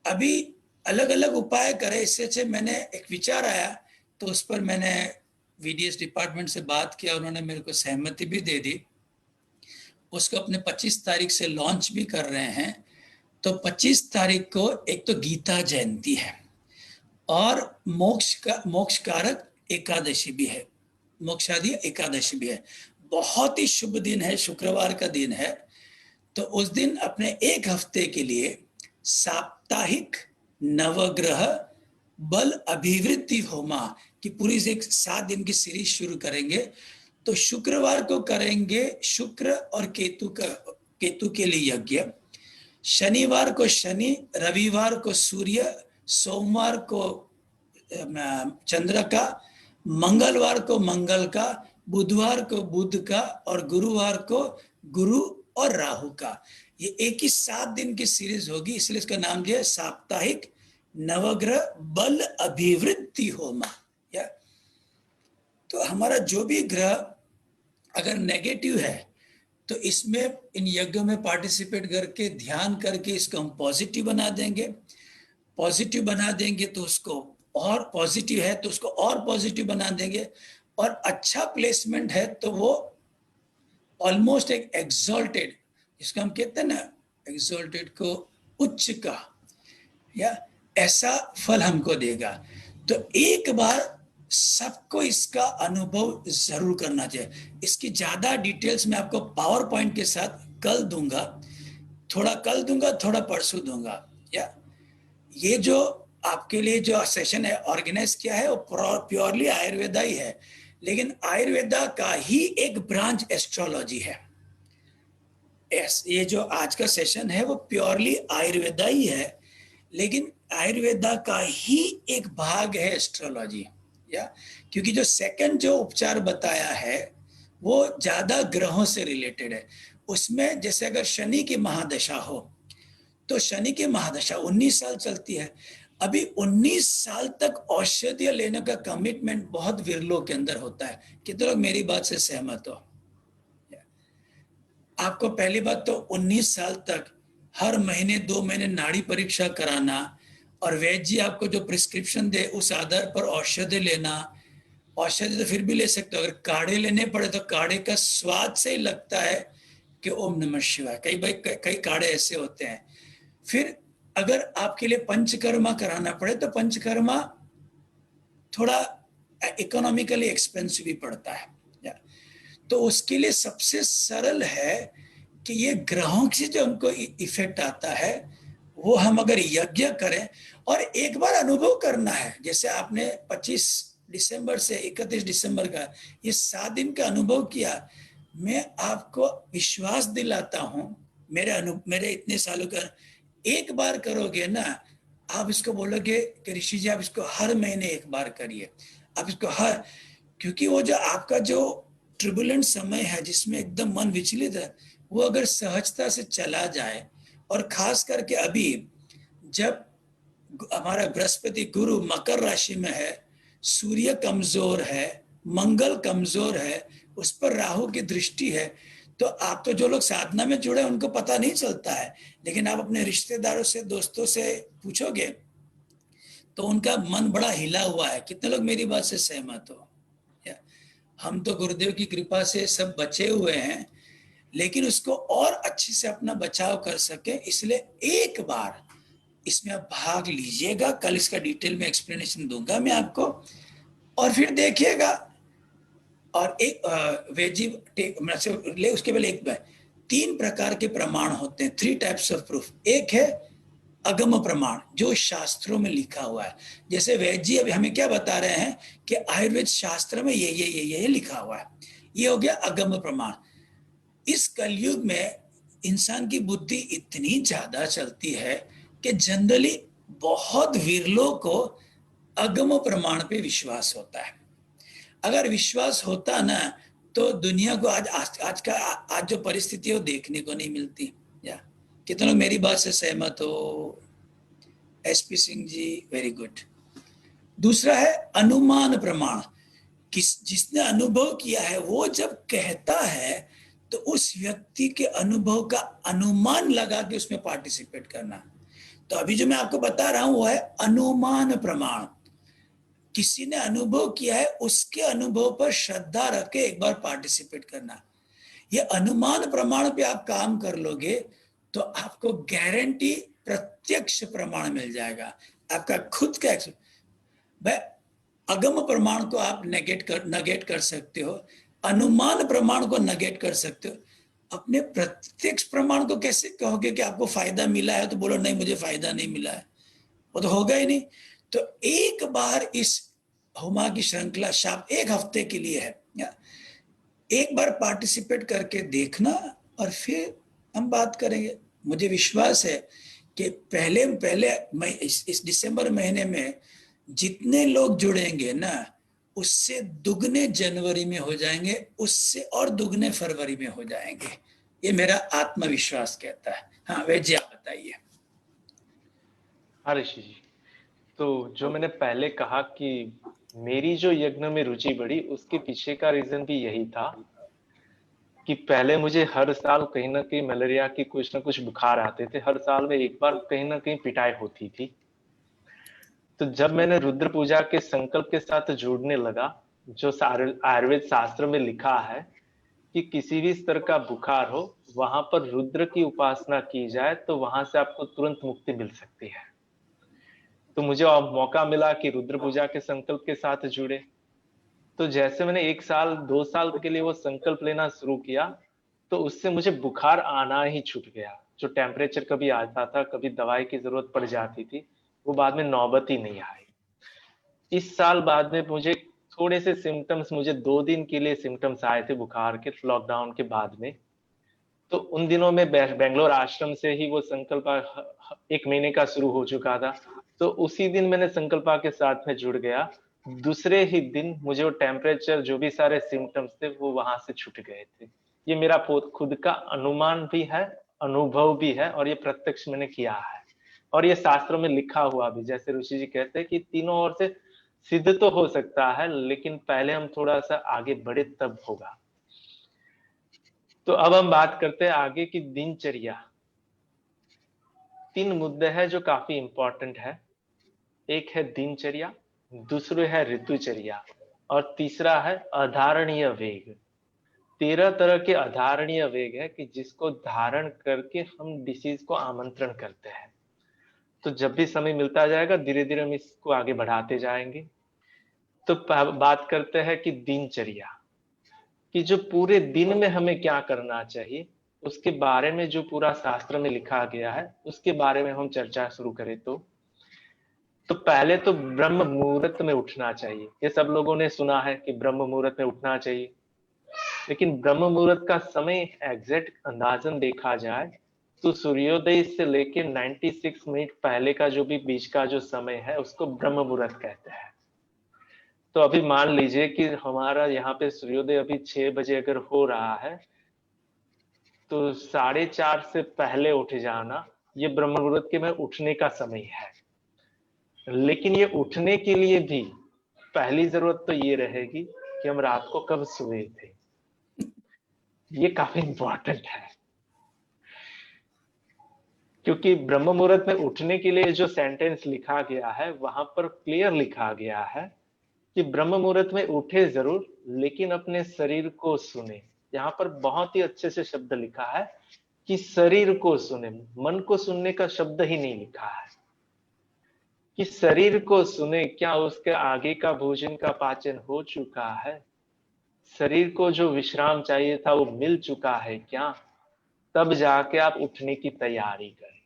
अभी अलग अलग उपाय करे, इससे अच्छे मैंने एक विचार आया तो उस पर मैंने वीडीएस डिपार्टमेंट से बात किया, उन्होंने मेरे को सहमति भी दे दी। उसको अपने 25 तारीख से लॉन्च भी कर रहे हैं। तो 25 तारीख को एक तो गीता जयंती है और मोक्ष कारक एकादशी भी है, मोक्षादि एकादशी भी है। बहुत ही शुभ दिन है, शुक्रवार का दिन है। तो उस दिन अपने एक हफ्ते के लिए साप्ताहिक नवग्रह बल अभिवृद्धि होमा की पूरी एक 7 दिन की सीरीज शुरू करेंगे। तो शुक्रवार को करेंगे शुक्र और केतु के लिए यज्ञ, शनिवार को शनि, रविवार को सूर्य, सोमवार को चंद्र का, मंगलवार को मंगल का, बुधवार को बुध का और गुरुवार को गुरु और राहु का। ये एक ही 7 दिन की सीरीज होगी, इसलिए इसका नाम दिया साप्ताहिक नवग्रह बल अभिवृद्धि होमा। या तो हमारा जो भी ग्रह अगर नेगेटिव है तो इसमें इन यज्ञों में पार्टिसिपेट करके ध्यान करके इसको हम पॉजिटिव बना देंगे। पॉजिटिव बना देंगे तो उसको और पॉजिटिव है तो उसको और पॉजिटिव बना देंगे, और अच्छा प्लेसमेंट है तो वो ऑलमोस्ट एक एक्सॉल्टेड, जिसको हम कहते हैं ना एक्सॉल्टेड को उच्च का, या ऐसा फल हमको देगा। तो एक बार सबको इसका अनुभव जरूर करना चाहिए। इसकी ज्यादा डिटेल्स मैं आपको पावर पॉइंट के साथ कल दूंगा, थोड़ा परसों दूंगा। या ये जो आपके लिए जो सेशन है ऑर्गेनाइज किया है वो प्योरली आयुर्वेदा ही है, लेकिन आयुर्वेदा का ही एक ब्रांच एस्ट्रोलॉजी है। ये जो आज का सेशन है वो प्योरली आयुर्वेदा ही है, लेकिन आयुर्वेदा का ही एक भाग है एस्ट्रोलॉजी। या क्योंकि जो सेकंड जो उपचार बताया है वो ज्यादा ग्रहों से रिलेटेड है। उसमें जैसे अगर शनि की महादशा हो तो शनि की महादशा 19 साल चलती है। अभी 19 साल तक औषधि लेने का कमिटमेंट बहुत विरलों के अंदर होता है। कितने लोग मेरी बात से सहमत हो? आपको पहली बात तो 19 साल तक हर महीने 2 महीने नाड़ी परीक्षा कराना, और वैद्य जी आपको जो प्रिस्क्रिप्शन दे उस आधार पर औषधि लेना। औषधि तो फिर भी ले सकते हो, अगर काढ़े लेने पड़े तो काढ़े का स्वाद से ही लगता है कि ओम नमः शिवाय। कई काढ़े ऐसे होते हैं। फिर अगर आपके लिए पंचकर्मा कराना पड़े तो पंचकर्मा थोड़ा इकोनॉमिकली एक्सपेंसिव भी पड़ता है। तो उसके लिए सबसे सरल है कि ये ग्रहों से जो हमको इफेक्ट आता है वो हम अगर यज्ञ करें और एक बार अनुभव करना है। जैसे आपने 25 दिसंबर से 31 दिसंबर का ये 7 दिन का अनुभव किया, मैं आपको विश्वास दिलाता हूं, मेरे इतने सालों का, एक बार करोगे ना आप इसको बोलोगे कि ऋषि जी आप इसको हर महीने एक बार करिए, आप इसको हर, क्योंकि वो जो आपका जो ट्रिबुलेंट समय है जिसमें एकदम मन विचलित है, वो अगर सहजता से चला जाए, और खास करके अभी जब हमारा बृहस्पति गुरु मकर राशि में है, सूर्य कमजोर है, मंगल कमजोर है, उस पर राहु की दृष्टि है, तो आप तो जो लोग साधना में जुड़े उनको पता नहीं चलता है, लेकिन आप अपने रिश्तेदारों से दोस्तों से पूछोगे तो उनका मन बड़ा हिला हुआ है। कितने लोग मेरी बात से सहमत हो? हम तो गुरुदेव की कृपा से सब बचे हुए हैं, लेकिन उसको और अच्छे से अपना बचाव कर सके इसलिए एक बार इसमें आप भाग लीजिएगा। कल इसका डिटेल में एक्सप्लेनेशन दूंगा मैं आपको, और फिर देखिएगा। और एक उसके पहले 3 प्रकार के प्रमाण होते हैं, 3 टाइप्स ऑफ प्रूफ। एक है अगम प्रमाण जो शास्त्रों में लिखा हुआ है, जैसे वैद्य जी अभी हमें क्या बता रहे हैं कि आयुर्वेद शास्त्र में ये लिखा हुआ है, ये हो गया अगम प्रमाण। इस कलयुग में इंसान की बुद्धि इतनी ज्यादा चलती है कि जनरली बहुत विरलों को अगम प्रमाण पे विश्वास होता है। अगर विश्वास होता ना तो दुनिया को आज जो परिस्थिति है वो देखने को नहीं मिलती। या कितने लोग मेरी बात से सहमत हो? SP Singh ji, very good. दूसरा है अनुमान प्रमाण। जिसने अनुभव किया है वो जब कहता है तो उस व्यक्ति के अनुभव का अनुमान लगा के उसमें पार्टिसिपेट करना। तो अभी जो मैं आपको बता रहा हूं वो है अनुमान प्रमाण। किसी ने अनुभव किया है उसके अनुभव पर श्रद्धा रख के एक बार पार्टिसिपेट करना। ये अनुमान प्रमाण पे आप काम कर लोगे तो आपको गारंटी प्रत्यक्ष प्रमाण मिल जाएगा, आपका खुद का। भाई अगम प्रमाण को आप नेगेट कर सकते हो, अनुमान प्रमाण को नेगेट कर सकते हो, अपने प्रत्यक्ष प्रमाण को कैसे कहोगे कि आपको फायदा मिला है तो बोलो नहीं मुझे फायदा नहीं मिला है, वो तो होगा ही नहीं। तो एक बार इस होमा की श्रृंखला शाप 1 हफ्ते के लिए है, एक बार पार्टिसिपेट करके देखना और फिर हम बात करेंगे। मुझे विश्वास है कि पहले इस दिसंबर महीने में जितने लोग जुड़ेंगे ना उससे दुगने जनवरी में हो जाएंगे, उससे और दुगने फरवरी में हो जाएंगे, ये मेरा आत्मविश्वास कहता है। हाँ वैद्य जी आप बताइए। हाँ ऋषि जी, तो जो मैंने पहले कहा कि मेरी जो यज्ञ में रुचि बढ़ी, उसके पीछे का रीजन भी यही था कि पहले मुझे हर साल कहीं ना कहीं मलेरिया की कुछ ना कुछ बुखार आते थे, हर साल में एक बार कहीं ना कहीं पिटाई होती थी। तो जब मैंने रुद्र पूजा के संकल्प के साथ जुड़ने लगा, जो आयुर्वेद शास्त्र में लिखा है कि किसी भी स्तर का बुखार हो, वहां पर रुद्र की उपासना की जाए तो वहां से आपको तुरंत मुक्ति मिल सकती है। तो मुझे अब मौका मिला कि रुद्र पूजा के संकल्प के साथ जुड़े। तो जैसे मैंने 1 साल 2 साल के लिए वो संकल्प लेना शुरू किया, तो उससे मुझे बुखार आना ही छूट गया। जो टेम्परेचर कभी आता था, कभी दवाई की जरूरत पड़ जाती थी, वो बाद में नौबत ही नहीं आई। इस साल बाद में मुझे थोड़े से सिम्टम्स, मुझे 2 दिन के लिए सिम्टम्स आए थे बुखार के, लॉकडाउन के बाद में। तो उन दिनों में बेंगलोर आश्रम से ही वो संकल्प 1 महीने का शुरू हो चुका था। तो उसी दिन मैंने संकल्पा के साथ में जुड़ गया। दूसरे ही दिन मुझे वो टेम्परेचर, जो भी सारे सिम्टम्स थे, वो वहां से छूट गए थे। ये मेरा खुद का अनुमान भी है, अनुभव भी है, और ये प्रत्यक्ष मैंने किया है। और ये शास्त्रों में लिखा हुआ भी, जैसे ऋषि जी कहते हैं कि तीनों ओर से सिद्ध तो हो सकता है, लेकिन पहले हम थोड़ा सा आगे बढ़े तब होगा। तो अब हम बात करते हैं आगे की दिनचर्या। 3 मुद्दे हैं जो काफी इंपॉर्टेंट है। एक है दिनचर्या, दूसरे है ऋतुचर्या, और तीसरा है अधारणीय वेग। 13 तरह के अधारणीय वेग है कि जिसको धारण करके हम डिसीज को आमंत्रण करते हैं। तो जब भी समय मिलता जाएगा, धीरे धीरे हम इसको आगे बढ़ाते जाएंगे। तो बात करते हैं कि दिनचर्या, कि जो पूरे दिन में हमें क्या करना चाहिए, उसके बारे में जो पूरा शास्त्र में लिखा गया है, उसके बारे में हम चर्चा शुरू करें तो पहले तो ब्रह्म मुहूर्त में उठना चाहिए। ये सब लोगों ने सुना है कि ब्रह्म मुहूर्त में उठना चाहिए, लेकिन ब्रह्म मुहूर्त का समय एग्जैक्ट अंदाजन देखा जाए तो सूर्योदय से लेके 96 मिनट पहले का जो भी बीच का जो समय है, उसको ब्रह्म मुहूर्त कहते हैं। तो अभी मान लीजिए कि हमारा यहाँ पे सूर्योदय अभी 6 बजे अगर हो रहा है, तो 4:30 से पहले उठ जाना, ये ब्रह्म मुहूर्त के में उठने का समय है। लेकिन ये उठने के लिए भी पहली जरूरत तो ये रहेगी कि हम रात को कब सोए थे। ये काफी इंपॉर्टेंट है, क्योंकि ब्रह्म मुहूर्त में उठने के लिए जो सेंटेंस लिखा गया है, वहां पर क्लियर लिखा गया है कि ब्रह्म मुहूर्त में उठे जरूर, लेकिन अपने शरीर को सुने। यहाँ पर बहुत ही अच्छे से शब्द लिखा है कि शरीर को सुने, मन को सुनने का शब्द ही नहीं लिखा है। कि शरीर को सुने, क्या उसके आगे का भोजन का पाचन हो चुका है, शरीर को जो विश्राम चाहिए था वो मिल चुका है क्या, तब जाके आप उठने की तैयारी करें।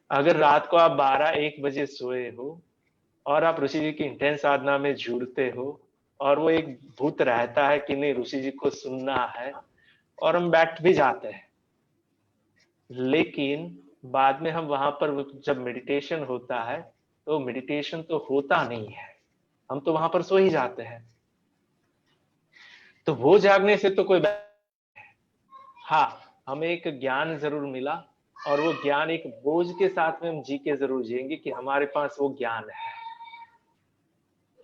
अगर रात को आप 12-1 बजे सोए हो और आप ऋषि जी की इंटेंस साधना में जुड़ते हो, और वो एक भूत रहता है कि नहीं ऋषि जी को सुनना है, और हम बैठ भी जाते हैं, लेकिन बाद में हम वहां पर जब मेडिटेशन होता है, तो मेडिटेशन तो होता नहीं है, हम तो वहां पर सो ही जाते हैं। तो वो जागने से तो कोई हाँ, हमें एक ज्ञान जरूर मिला, और वो ज्ञान एक बोझ के साथ में हम जी के जरूर जिएंगे कि हमारे पास वो ज्ञान है।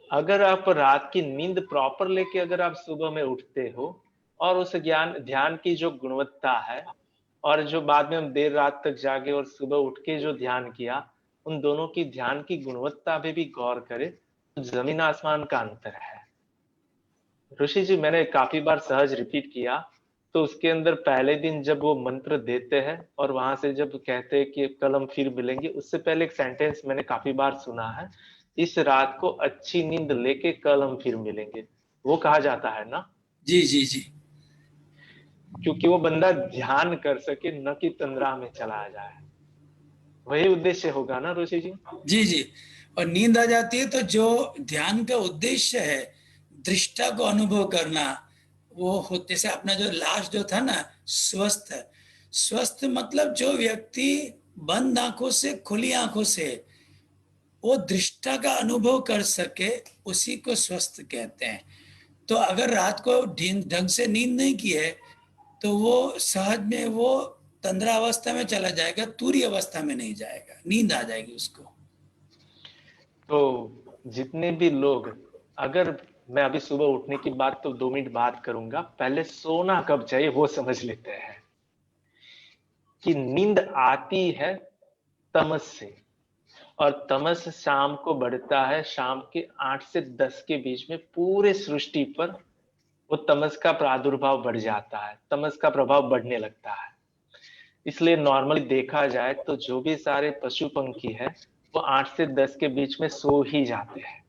अगर आप रात की नींद प्रॉपर लेके अगर आप सुबह में उठते हो, और उस ज्ञान ध्यान की जो गुणवत्ता है, और जो बाद में हम देर रात तक जागे और सुबह उठ के जो ध्यान किया, उन दोनों की ध्यान की गुणवत्ता पे भी गौर करें, तो जमीन आसमान का अंतर है। ऋषि जी, मैंने काफी बार सहज रिपीट किया, तो उसके अंदर पहले दिन जब वो मंत्र देते हैं और वहां से जब कहते हैं कि कल हम फिर मिलेंगे, उससे पहले एक सेंटेंस मैंने काफी बार सुना है, इस रात को अच्छी नींद लेके कल हम फिर मिलेंगे। वो कहा जाता है ना, जी जी जी क्योंकि वो बंदा ध्यान कर सके, न कि तंद्रा में चला जाए। वही उद्देश्य होगा ना ऋषि जी? जी जी। और नींद आ जाती है तो जो ध्यान का उद्देश्य है, दृष्टा को अनुभव करना, वो होते से अपना जो लास्ट जो था ना, स्वस्थ। स्वस्थ मतलब जो व्यक्ति बंद आंखों से खुली आंखों से वो दृष्टा का अनुभव कर सके, उसी को स्वस्थ कहते हैं। तो अगर रात को ढंग से नींद नहीं की है, तो वो सहज में वो तंद्रा अवस्था में चला जाएगा, तूरी अवस्था में नहीं जाएगा, नींद आ जाएगी उसको। तो जितने भी लोग, अगर मैं अभी सुबह उठने की बात तो 2 मिनट बात करूंगा, पहले सोना कब चाहिए वो समझ लेते हैं। कि नींद आती है तमस से, और तमस शाम को बढ़ता है, शाम के 8 से 10 के बीच में पूरे सृष्टि पर वो तमस का प्रादुर्भाव बढ़ जाता है, तमस का प्रभाव बढ़ने लगता है। इसलिए नॉर्मली देखा जाए तो जो भी सारे पशु पंखी है वो 8 से 10 के बीच में सो ही जाते हैं।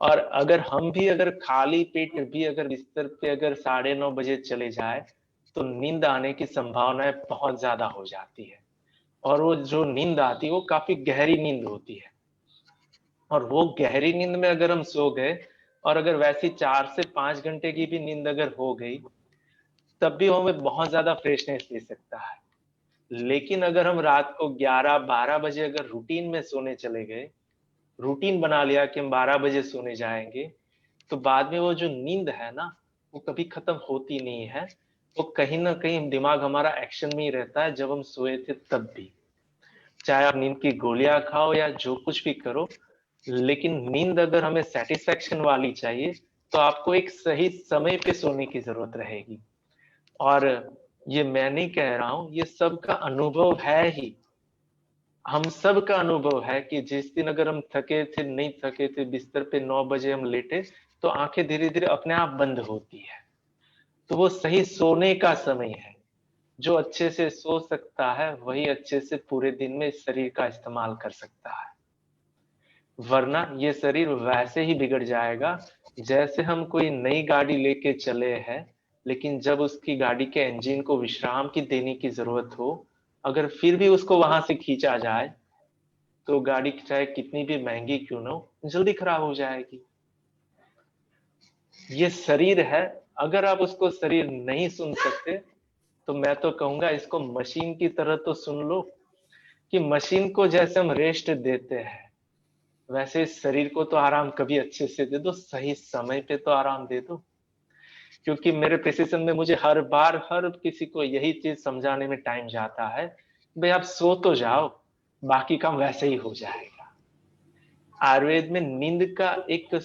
और अगर हम भी अगर खाली पेट भी अगर बिस्तर पे अगर 9:30 बजे चले जाए तो नींद आने की संभावनाएं बहुत ज्यादा हो जाती है। और वो जो नींद आती है वो काफी गहरी नींद होती है। और वो गहरी नींद में अगर हम सो गए और अगर वैसी 4 से 5 घंटे की भी नींद अगर हो गई, तब भी हमें बहुत ज्यादा फ्रेशनेस दे सकता है। लेकिन अगर हम रात को 11-12 बजे अगर रूटीन में सोने चले गए, रूटीन बना लिया कि हम 12 बजे सोने जाएंगे, तो बाद में वो जो नींद है ना, वो कभी खत्म होती नहीं है। वो कहीं ना कहीं दिमाग हमारा एक्शन में ही रहता है जब हम सोए थे तब भी। चाहे आप नींद की गोलियां खाओ या जो कुछ भी करो, लेकिन नींद अगर हमें सेटिस्फेक्शन वाली चाहिए तो आपको एक सही समय पे सोने की जरूरत रहेगी। और ये मैं नहीं कह रहा हूं, ये सबका अनुभव है ही। हम सब का अनुभव है कि जिस दिन अगर हम थके थे, नहीं थके थे, बिस्तर पे 9 बजे हम लेटे तो आंखें धीरे धीरे अपने आप बंद होती है। तो वो सही सोने का समय है। जो अच्छे से सो सकता है वही अच्छे से पूरे दिन में इस शरीर का इस्तेमाल कर सकता है। वरना ये शरीर वैसे ही बिगड़ जाएगा जैसे हम कोई नई गाड़ी लेके चले हैं, लेकिन जब उसकी गाड़ी के इंजन को विश्राम की देने की जरूरत हो, अगर फिर भी उसको वहां से खींचा जाए तो गाड़ी चाहे कितनी भी महंगी क्यों ना हो जल्दी खराब हो जाएगी। ये शरीर है, अगर आप उसको शरीर नहीं सुन सकते तो मैं तो कहूंगा इसको मशीन की तरह तो सुन लो। कि मशीन को जैसे हम रेस्ट देते हैं वैसे इस शरीर को तो आराम कभी अच्छे से दे दो, सही समय पे तो आराम दे दो। क्योंकि मेरे प्रिसिजन में मुझे हर बार हर किसी को यही चीज समझाने में टाइम जाता है, भाई आप सो तो जाओ, बाकी काम वैसे ही हो जाएगा। आयुर्वेद में नींद का एक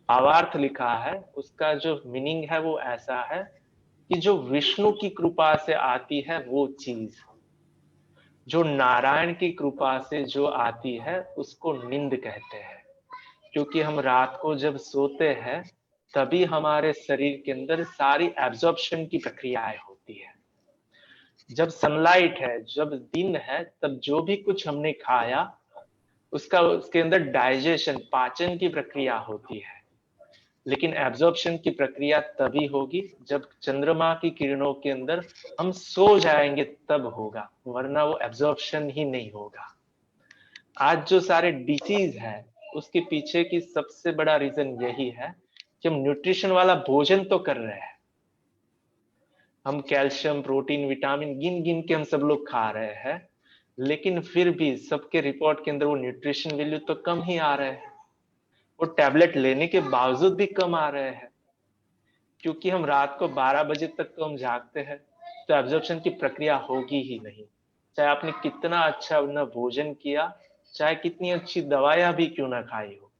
भावार्थ लिखा है, उसका जो मीनिंग है वो ऐसा है कि जो विष्णु की कृपा से आती है वो चीज, जो नारायण की कृपा से जो आती है उसको नींद कहते हैं। क्योंकि हम रात को जब सोते हैं तभी हमारे शरीर के अंदर सारी एब्जॉर्प्शन की प्रक्रियाएं होती है। जब सनलाइट है, जब दिन है, तब जो भी कुछ हमने खाया उसका उसके अंदर डाइजेशन पाचन की प्रक्रिया होती है। लेकिन एब्जॉर्प्शन की प्रक्रिया तभी होगी जब चंद्रमा की किरणों के अंदर हम सो जाएंगे तब होगा, वरना वो एब्जॉर्प्शन ही नहीं होगा। आज जो सारे डिसीज है उसके पीछे की सबसे बड़ा रीजन यही है कि हम न्यूट्रिशन वाला भोजन तो कर रहे हैं, हम कैल्शियम प्रोटीन विटामिन गिन गिन के हम सब लोग खा रहे हैं, लेकिन फिर भी सबके रिपोर्ट के अंदर वो न्यूट्रिशन वैल्यू तो कम ही आ रहे हैं। वो टैबलेट लेने के बावजूद भी कम आ रहे हैं। क्योंकि हम रात को 12 बजे तक तो हम जागते हैं, तो एब्जॉर्प्शन की प्रक्रिया होगी ही नहीं। चाहे आपने कितना अच्छा ना भोजन किया, चाहे कितनी अच्छी दवाइयां भी क्यों ना खाई हो,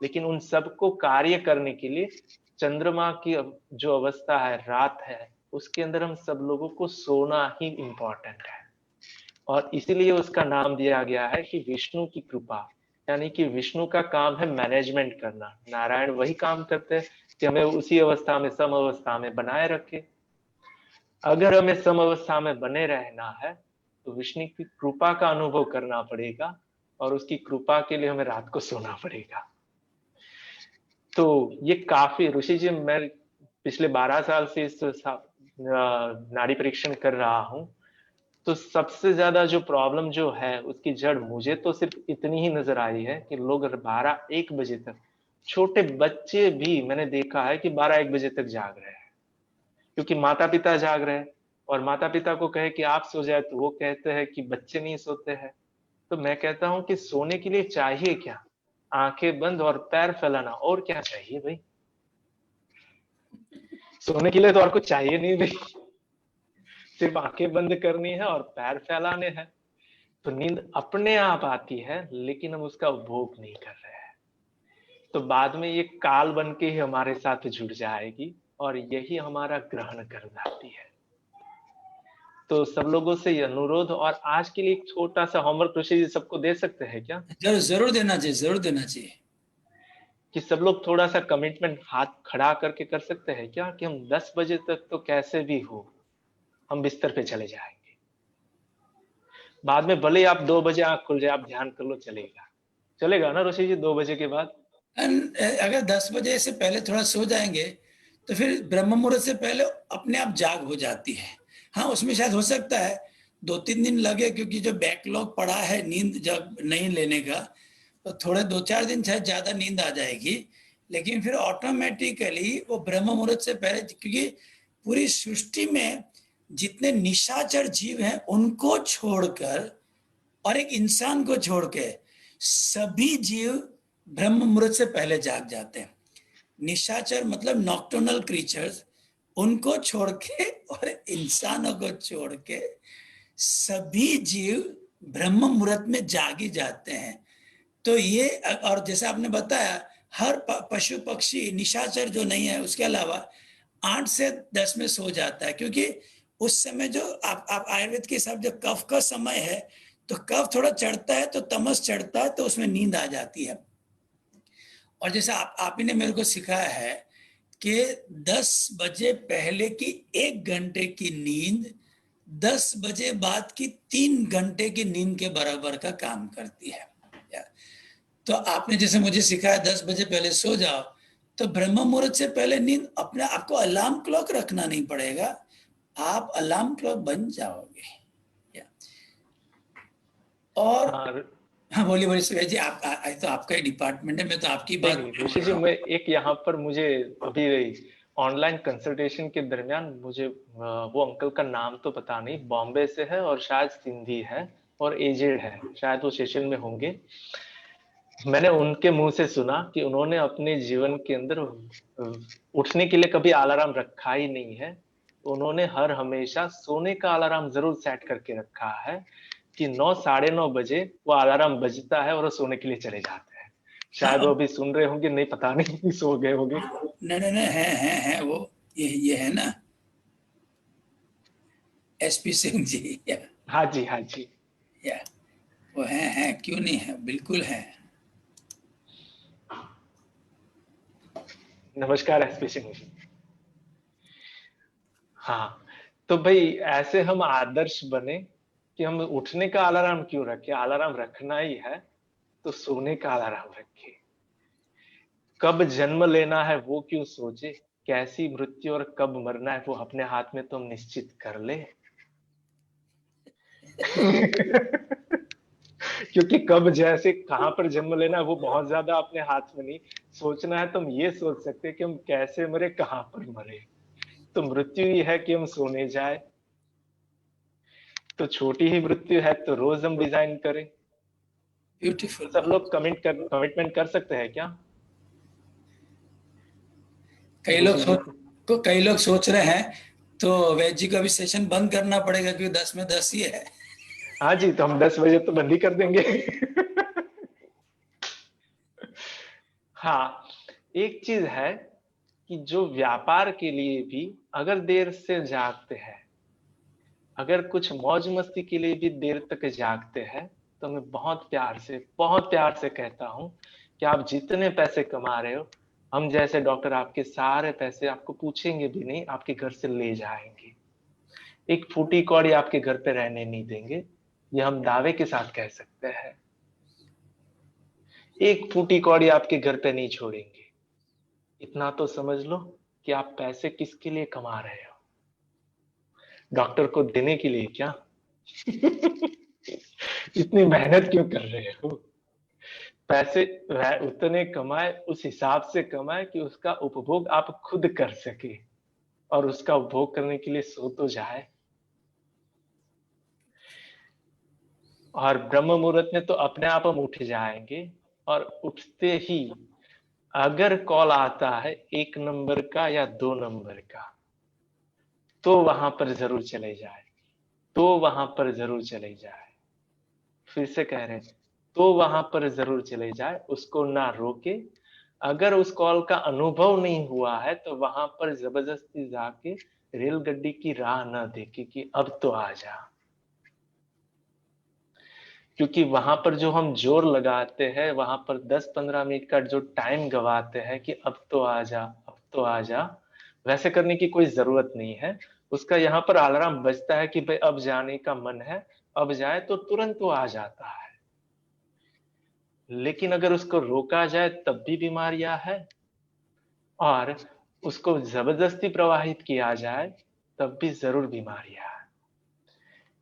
लेकिन उन सबको कार्य करने के लिए चंद्रमा की जो अवस्था है, रात है, उसके अंदर हम सब लोगों को सोना ही इंपॉर्टेंट है। और इसीलिए उसका नाम दिया गया है कि विष्णु की कृपा। यानी कि विष्णु का काम है मैनेजमेंट करना, नारायण वही काम करते हैं कि हमें उसी अवस्था में सम अवस्था में बनाए रखे। अगर हमें सम अवस्था में बने रहना है तो विष्णु की कृपा का अनुभव करना पड़ेगा, और उसकी कृपा के लिए हमें रात को सोना पड़ेगा। तो ये काफी, ऋषि जी मैं पिछले 12 साल से इस नाड़ी परीक्षण कर रहा हूं, तो सबसे ज्यादा जो प्रॉब्लम जो है उसकी जड़ मुझे तो सिर्फ इतनी ही नजर आई है कि लोग 12-1 बजे तक, छोटे बच्चे भी मैंने देखा है कि 12-1 बजे तक जाग रहे हैं। क्योंकि माता पिता जाग रहे हैं, और माता पिता को कहे कि आप सो जाए तो वो कहते हैं कि बच्चे नहीं सोते हैं। तो मैं कहता हूं कि सोने के लिए चाहिए क्या? आंखें बंद और पैर फैलाना, और क्या चाहिए भाई? सोने के लिए तो और कुछ चाहिए नहीं भाई, सिर्फ आंखें बंद करनी है और पैर फैलाने हैं। तो नींद अपने आप आती है, लेकिन हम उसका उपभोग नहीं कर रहे हैं। तो बाद में ये काल बन के ही हमारे साथ जुड़ जाएगी और यही हमारा ग्रहण कर जाती है। तो सब लोगों से ये अनुरोध, और आज के लिए एक छोटा सा होमवर्क ऋषि जी सबको दे सकते हैं क्या, जरूर जरूर देना चाहिए, जरूर देना चाहिए। कि सब लोग थोड़ा सा कमिटमेंट हाथ खड़ा करके कर सकते हैं क्या, कि हम 10 बजे तक तो कैसे भी हो हम बिस्तर पे चले जाएंगे। बाद में भले ही आप 2 बजे आंख खुल जाए, आप ध्यान कर लो, चलेगा। चलेगा ना ऋषि जी 2 बजे के बाद? अगर 10 बजे से पहले थोड़ा सो जाएंगे तो फिर ब्रह्म मुहूर्त से पहले अपने आप जाग हो जाती है। हाँ, उसमें शायद हो सकता है 2-3 दिन लगे, क्योंकि जो बैकलॉग पड़ा है नींद जब नहीं लेने का, तो थोड़े 2-4 दिन शायद ज्यादा नींद आ जाएगी। लेकिन फिर ऑटोमेटिकली वो ब्रह्म मुहूर्त से पहले, क्योंकि पूरी सृष्टि में जितने निशाचर जीव हैं उनको छोड़कर और एक इंसान को छोड़ के सभी जीव ब्रह्म मुहूर्त से पहले जाग जाते हैं। निशाचर मतलब नॉक्टर्नल क्रीचर्स, उनको छोड़ के और इंसानों को छोड़ के सभी जीव ब्रह्म मुहूर्त में जागे जाते हैं। तो ये, और जैसा आपने बताया, हर पशु पक्षी निशाचर जो नहीं है उसके अलावा 8 से 10 में सो जाता है, क्योंकि उस समय जो आप आयुर्वेद के हिसाब जो कफ का समय है, तो कफ थोड़ा चढ़ता है तो तमस चढ़ता है, तो उसमें नींद आ जाती है। और जैसा आप ही ने मेरे को सिखाया है कि 10 बजे पहले की 1 घंटे की नींद 10 बजे बाद की 3 घंटे की नींद के बराबर का काम करती है। तो आपने जैसे मुझे सिखाया 10 बजे पहले सो जाओ, तो ब्रह्म मुहूर्त से पहले नींद अपने आपको अलार्म क्लॉक रखना नहीं पड़ेगा, आप अलार्म क्लॉक बन जाओगे। और हाँ, हाँ, बोलिए बोलिए सुरेश जी, आप तो आपका ही डिपार्टमेंट है, मैं तो आपकी नहीं बात नहीं ऋषि जी, मैं एक यहाँ पर मुझे अभी ऑनलाइन कंसल्टेशन के दरमियान मुझे वो अंकल का नाम तो पता नहीं, बॉम्बे से है और शायद सिंधी है और एजेड है, शायद वो सेशन में होंगे। मैंने उनके मुंह से सुना कि उन्होंने अपने जीवन के अंदर उठने के लिए कभी अलार्म रखा ही नहीं है। उन्होंने हर हमेशा सोने का अलार्म जरूर सेट करके रखा है कि 9 साढ़े 9 बजे वो अलार्म बजता है और वो सोने के लिए चले जाते हैं। शायद वो हाँ, अभी सुन रहे होंगे, नहीं पता नहीं सो गए होंगे। नहीं नहीं नहीं, है वो, ये है ना, एसपी सिंह जी। हाँ जी, हाँ जी। या वो हैं, क्यों नहीं है, बिल्कुल है। नमस्कार एसपी सिंह जी। हाँ, तो भाई ऐसे हम आदर्श बने कि हम उठने का अलार्म क्यों रखें, अलार्म रखना ही है तो सोने का अलार्म रखें। कब जन्म लेना है वो क्यों सोचे, कैसी मृत्यु और कब मरना है वो अपने हाथ में तो हम निश्चित कर ले। क्योंकि कब जैसे कहां पर जन्म लेना है वो बहुत ज्यादा अपने हाथ में नहीं सोचना है, तो हम ये सोच सकते हैं कि हम कैसे मरे, कहां पर मरे। तो मृत्यु ही है कि हम सोने जाए, तो छोटी ही मृत्यु है तो रोज हम डिजाइन करें। ब्यूटीफुल। तो सब लोग कमिटमेंट कर सकते हैं क्या ऋषि जी? कई लोग सोच रहे हैं तो वैद जी का भी सेशन बंद करना पड़ेगा, क्योंकि 10 में 10 ही है। हाँ जी, तो हम 10 बजे तो बंद ही कर देंगे। हाँ, एक चीज है कि जो व्यापार के लिए भी अगर देर से जागते हैं, अगर कुछ मौज मस्ती के लिए भी देर तक जागते हैं, तो मैं बहुत प्यार से कहता हूं कि आप जितने पैसे कमा रहे हो, हम जैसे डॉक्टर आपके सारे पैसे आपको पूछेंगे भी नहीं, आपके घर से ले जाएंगे। एक फूटी कौड़ी आपके घर पे रहने नहीं देंगे, ये हम दावे के साथ कह सकते हैं। एक फूटी कौड़ी आपके घर पे नहीं छोड़ेंगे। इतना तो समझ लो कि आप पैसे किसके लिए कमा रहे हो, डॉक्टर को देने के लिए क्या? इतनी मेहनत क्यों कर रहे हो? पैसे वह उतने कमाए, उस हिसाब से कमाए कि उसका उपभोग आप खुद कर सके, और उसका उपभोग करने के लिए सो तो जाए। और ब्रह्म मुहूर्त में तो अपने आप हम उठ जाएंगे, और उठते ही अगर कॉल आता है 1 नंबर का या 2 नंबर का, तो वहां पर जरूर चले जाए, तो वहां पर जरूर चले जाए। फिर से कह रहे हैं, तो वहां पर जरूर चले जाए, उसको ना रोके। अगर उस कॉल का अनुभव नहीं हुआ है तो वहां पर जबरदस्ती जाके रेलगड्डी की राह ना देखे कि अब तो आ जा। क्योंकि वहां पर जो हम जोर लगाते हैं, वहां पर 10-15 मिनट का जो टाइम गवाते हैं कि अब तो आ जा, अब तो आ जा, वैसे करने की कोई जरूरत नहीं है। उसका यहाँ पर अलार्म बजता है कि भाई अब जाने का मन है, अब जाए, तो तुरंत वो आ जाता है। लेकिन अगर उसको रोका जाए तब भी बीमारियां है, और उसको जबरदस्ती प्रवाहित किया जाए तब भी जरूर बीमारियां है।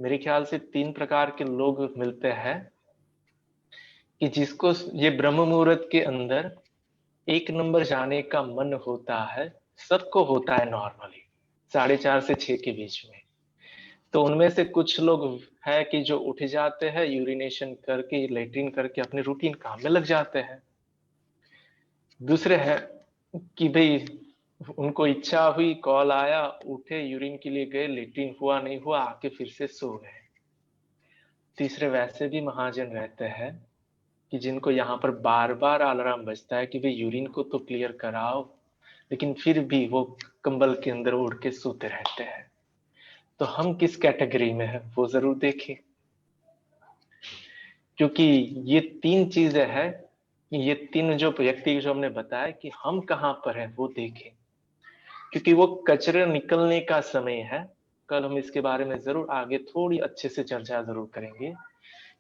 मेरे ख्याल से 3 प्रकार के लोग मिलते हैं कि जिसको ये ब्रह्म मुहूर्त के अंदर 1 नंबर जाने का मन होता है। सबको होता है नॉर्मली 4:30 से 6 के बीच में। तो उनमें से कुछ लोग है कि जो उठ जाते हैं, यूरिनेशन करके, लेट्रिन करके अपने रूटीन काम में लग जाते हैं। दूसरे हैं कि भाई उनको इच्छा हुई, कॉल आया, उठे, यूरिन के लिए गए, लेट्रिन हुआ नहीं हुआ, आके फिर से सो गए। तीसरे वैसे भी महाजन रहते हैं कि जिनको यहाँ पर बार बार अलार्म बजता है कि भाई यूरिन को तो क्लियर कराओ, लेकिन फिर भी वो कंबल के अंदर उड़ के सोते रहते हैं। तो हम किस कैटेगरी में हैं वो जरूर देखें, क्योंकि ये 3 चीजें हैं, ये 3 जो व्यक्ति जो हमने बताया कि हम कहाँ पर हैं वो देखें। क्योंकि वो कचरे निकलने का समय है। कल हम इसके बारे में जरूर आगे थोड़ी अच्छे से चर्चा जरूर करेंगे।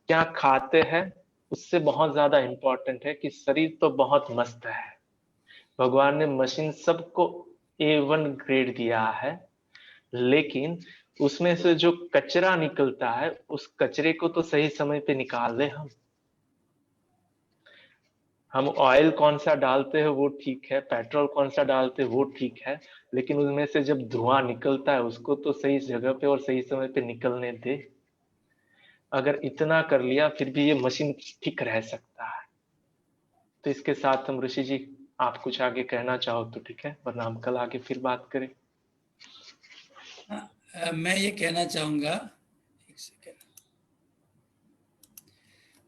क्या खाते हैं उससे बहुत ज्यादा इंपॉर्टेंट है कि शरीर तो बहुत मस्त है। भगवान ने मशीन सबको A1 ग्रेड दिया है, लेकिन उसमें से जो कचरा निकलता है, उस कचरे को तो सही समय पे निकाल दे। हम ऑयल कौन सा डालते हैं वो ठीक है, पेट्रोल कौन सा डालते हैं वो ठीक है, लेकिन उनमें से जब धुआं निकलता है उसको तो सही जगह पे और सही समय पे निकलने दे। अगर इतना कर लिया फिर भी ये मशीन ठीक रह सकता है। तो इसके साथ हम ऋषि जी, आप कुछ आगे कहना चाहो तो ठीक है, वरना हम कल आगे फिर बात करें। मैं ये कहना चाहूँगा, एक सेकेंड,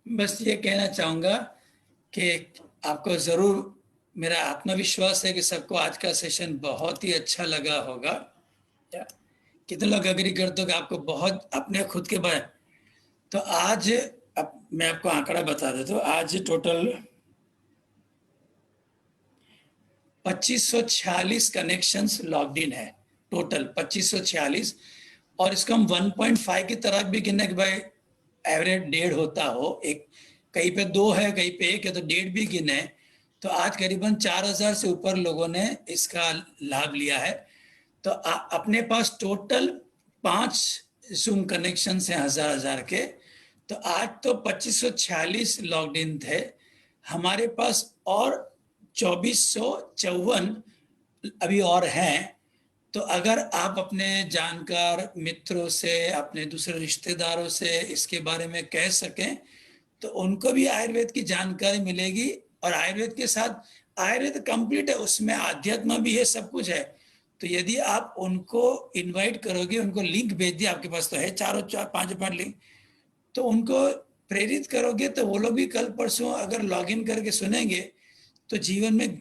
बस ये कहना चाहूँगा कि आपको ज़रूर, मेरा आत्मविश्वास है कि सबको आज का सेशन बहुत ही अच्छा लगा होगा। कितने लोग एग्री करते हो कि आपको बहुत अपने खुद के बारे। तो आज मैं आपको आंकड़ा बता देता हूँ। आज टोटल 2546 कनेक्शंस लॉग्ड इन है, टोटल 2546। और इसको हम 1.5 की तरह भी गिने कि भाई एवरेज 1.5 होता हो, एक कहीं पे 2 है कहीं पे 1 है तो 1.5 भी गिने। तो आज करीबन 4000 से ऊपर लोगों ने इसका लाभ लिया है। तो अपने पास टोटल 5 जूम कनेक्शन हैं 1000 के। तो आज तो 2546 लॉग्ड इन थे। हमारे पास और 2454 अभी और हैं। तो अगर आप अपने जानकार मित्रों से, अपने दूसरे रिश्तेदारों से इसके बारे में कह सकें तो उनको भी आयुर्वेद की जानकारी मिलेगी। और आयुर्वेद के साथ आयुर्वेद कंप्लीट है, उसमें आध्यात्म भी है, सब कुछ है। तो यदि आप उनको इनवाइट करोगे, उनको लिंक भेज दिया, आपके पास तो है 4-5 लिंक, तो उनको प्रेरित करोगे तो वो लोग भी कल परसों अगर लॉगिन करके सुनेंगे तो जीवन में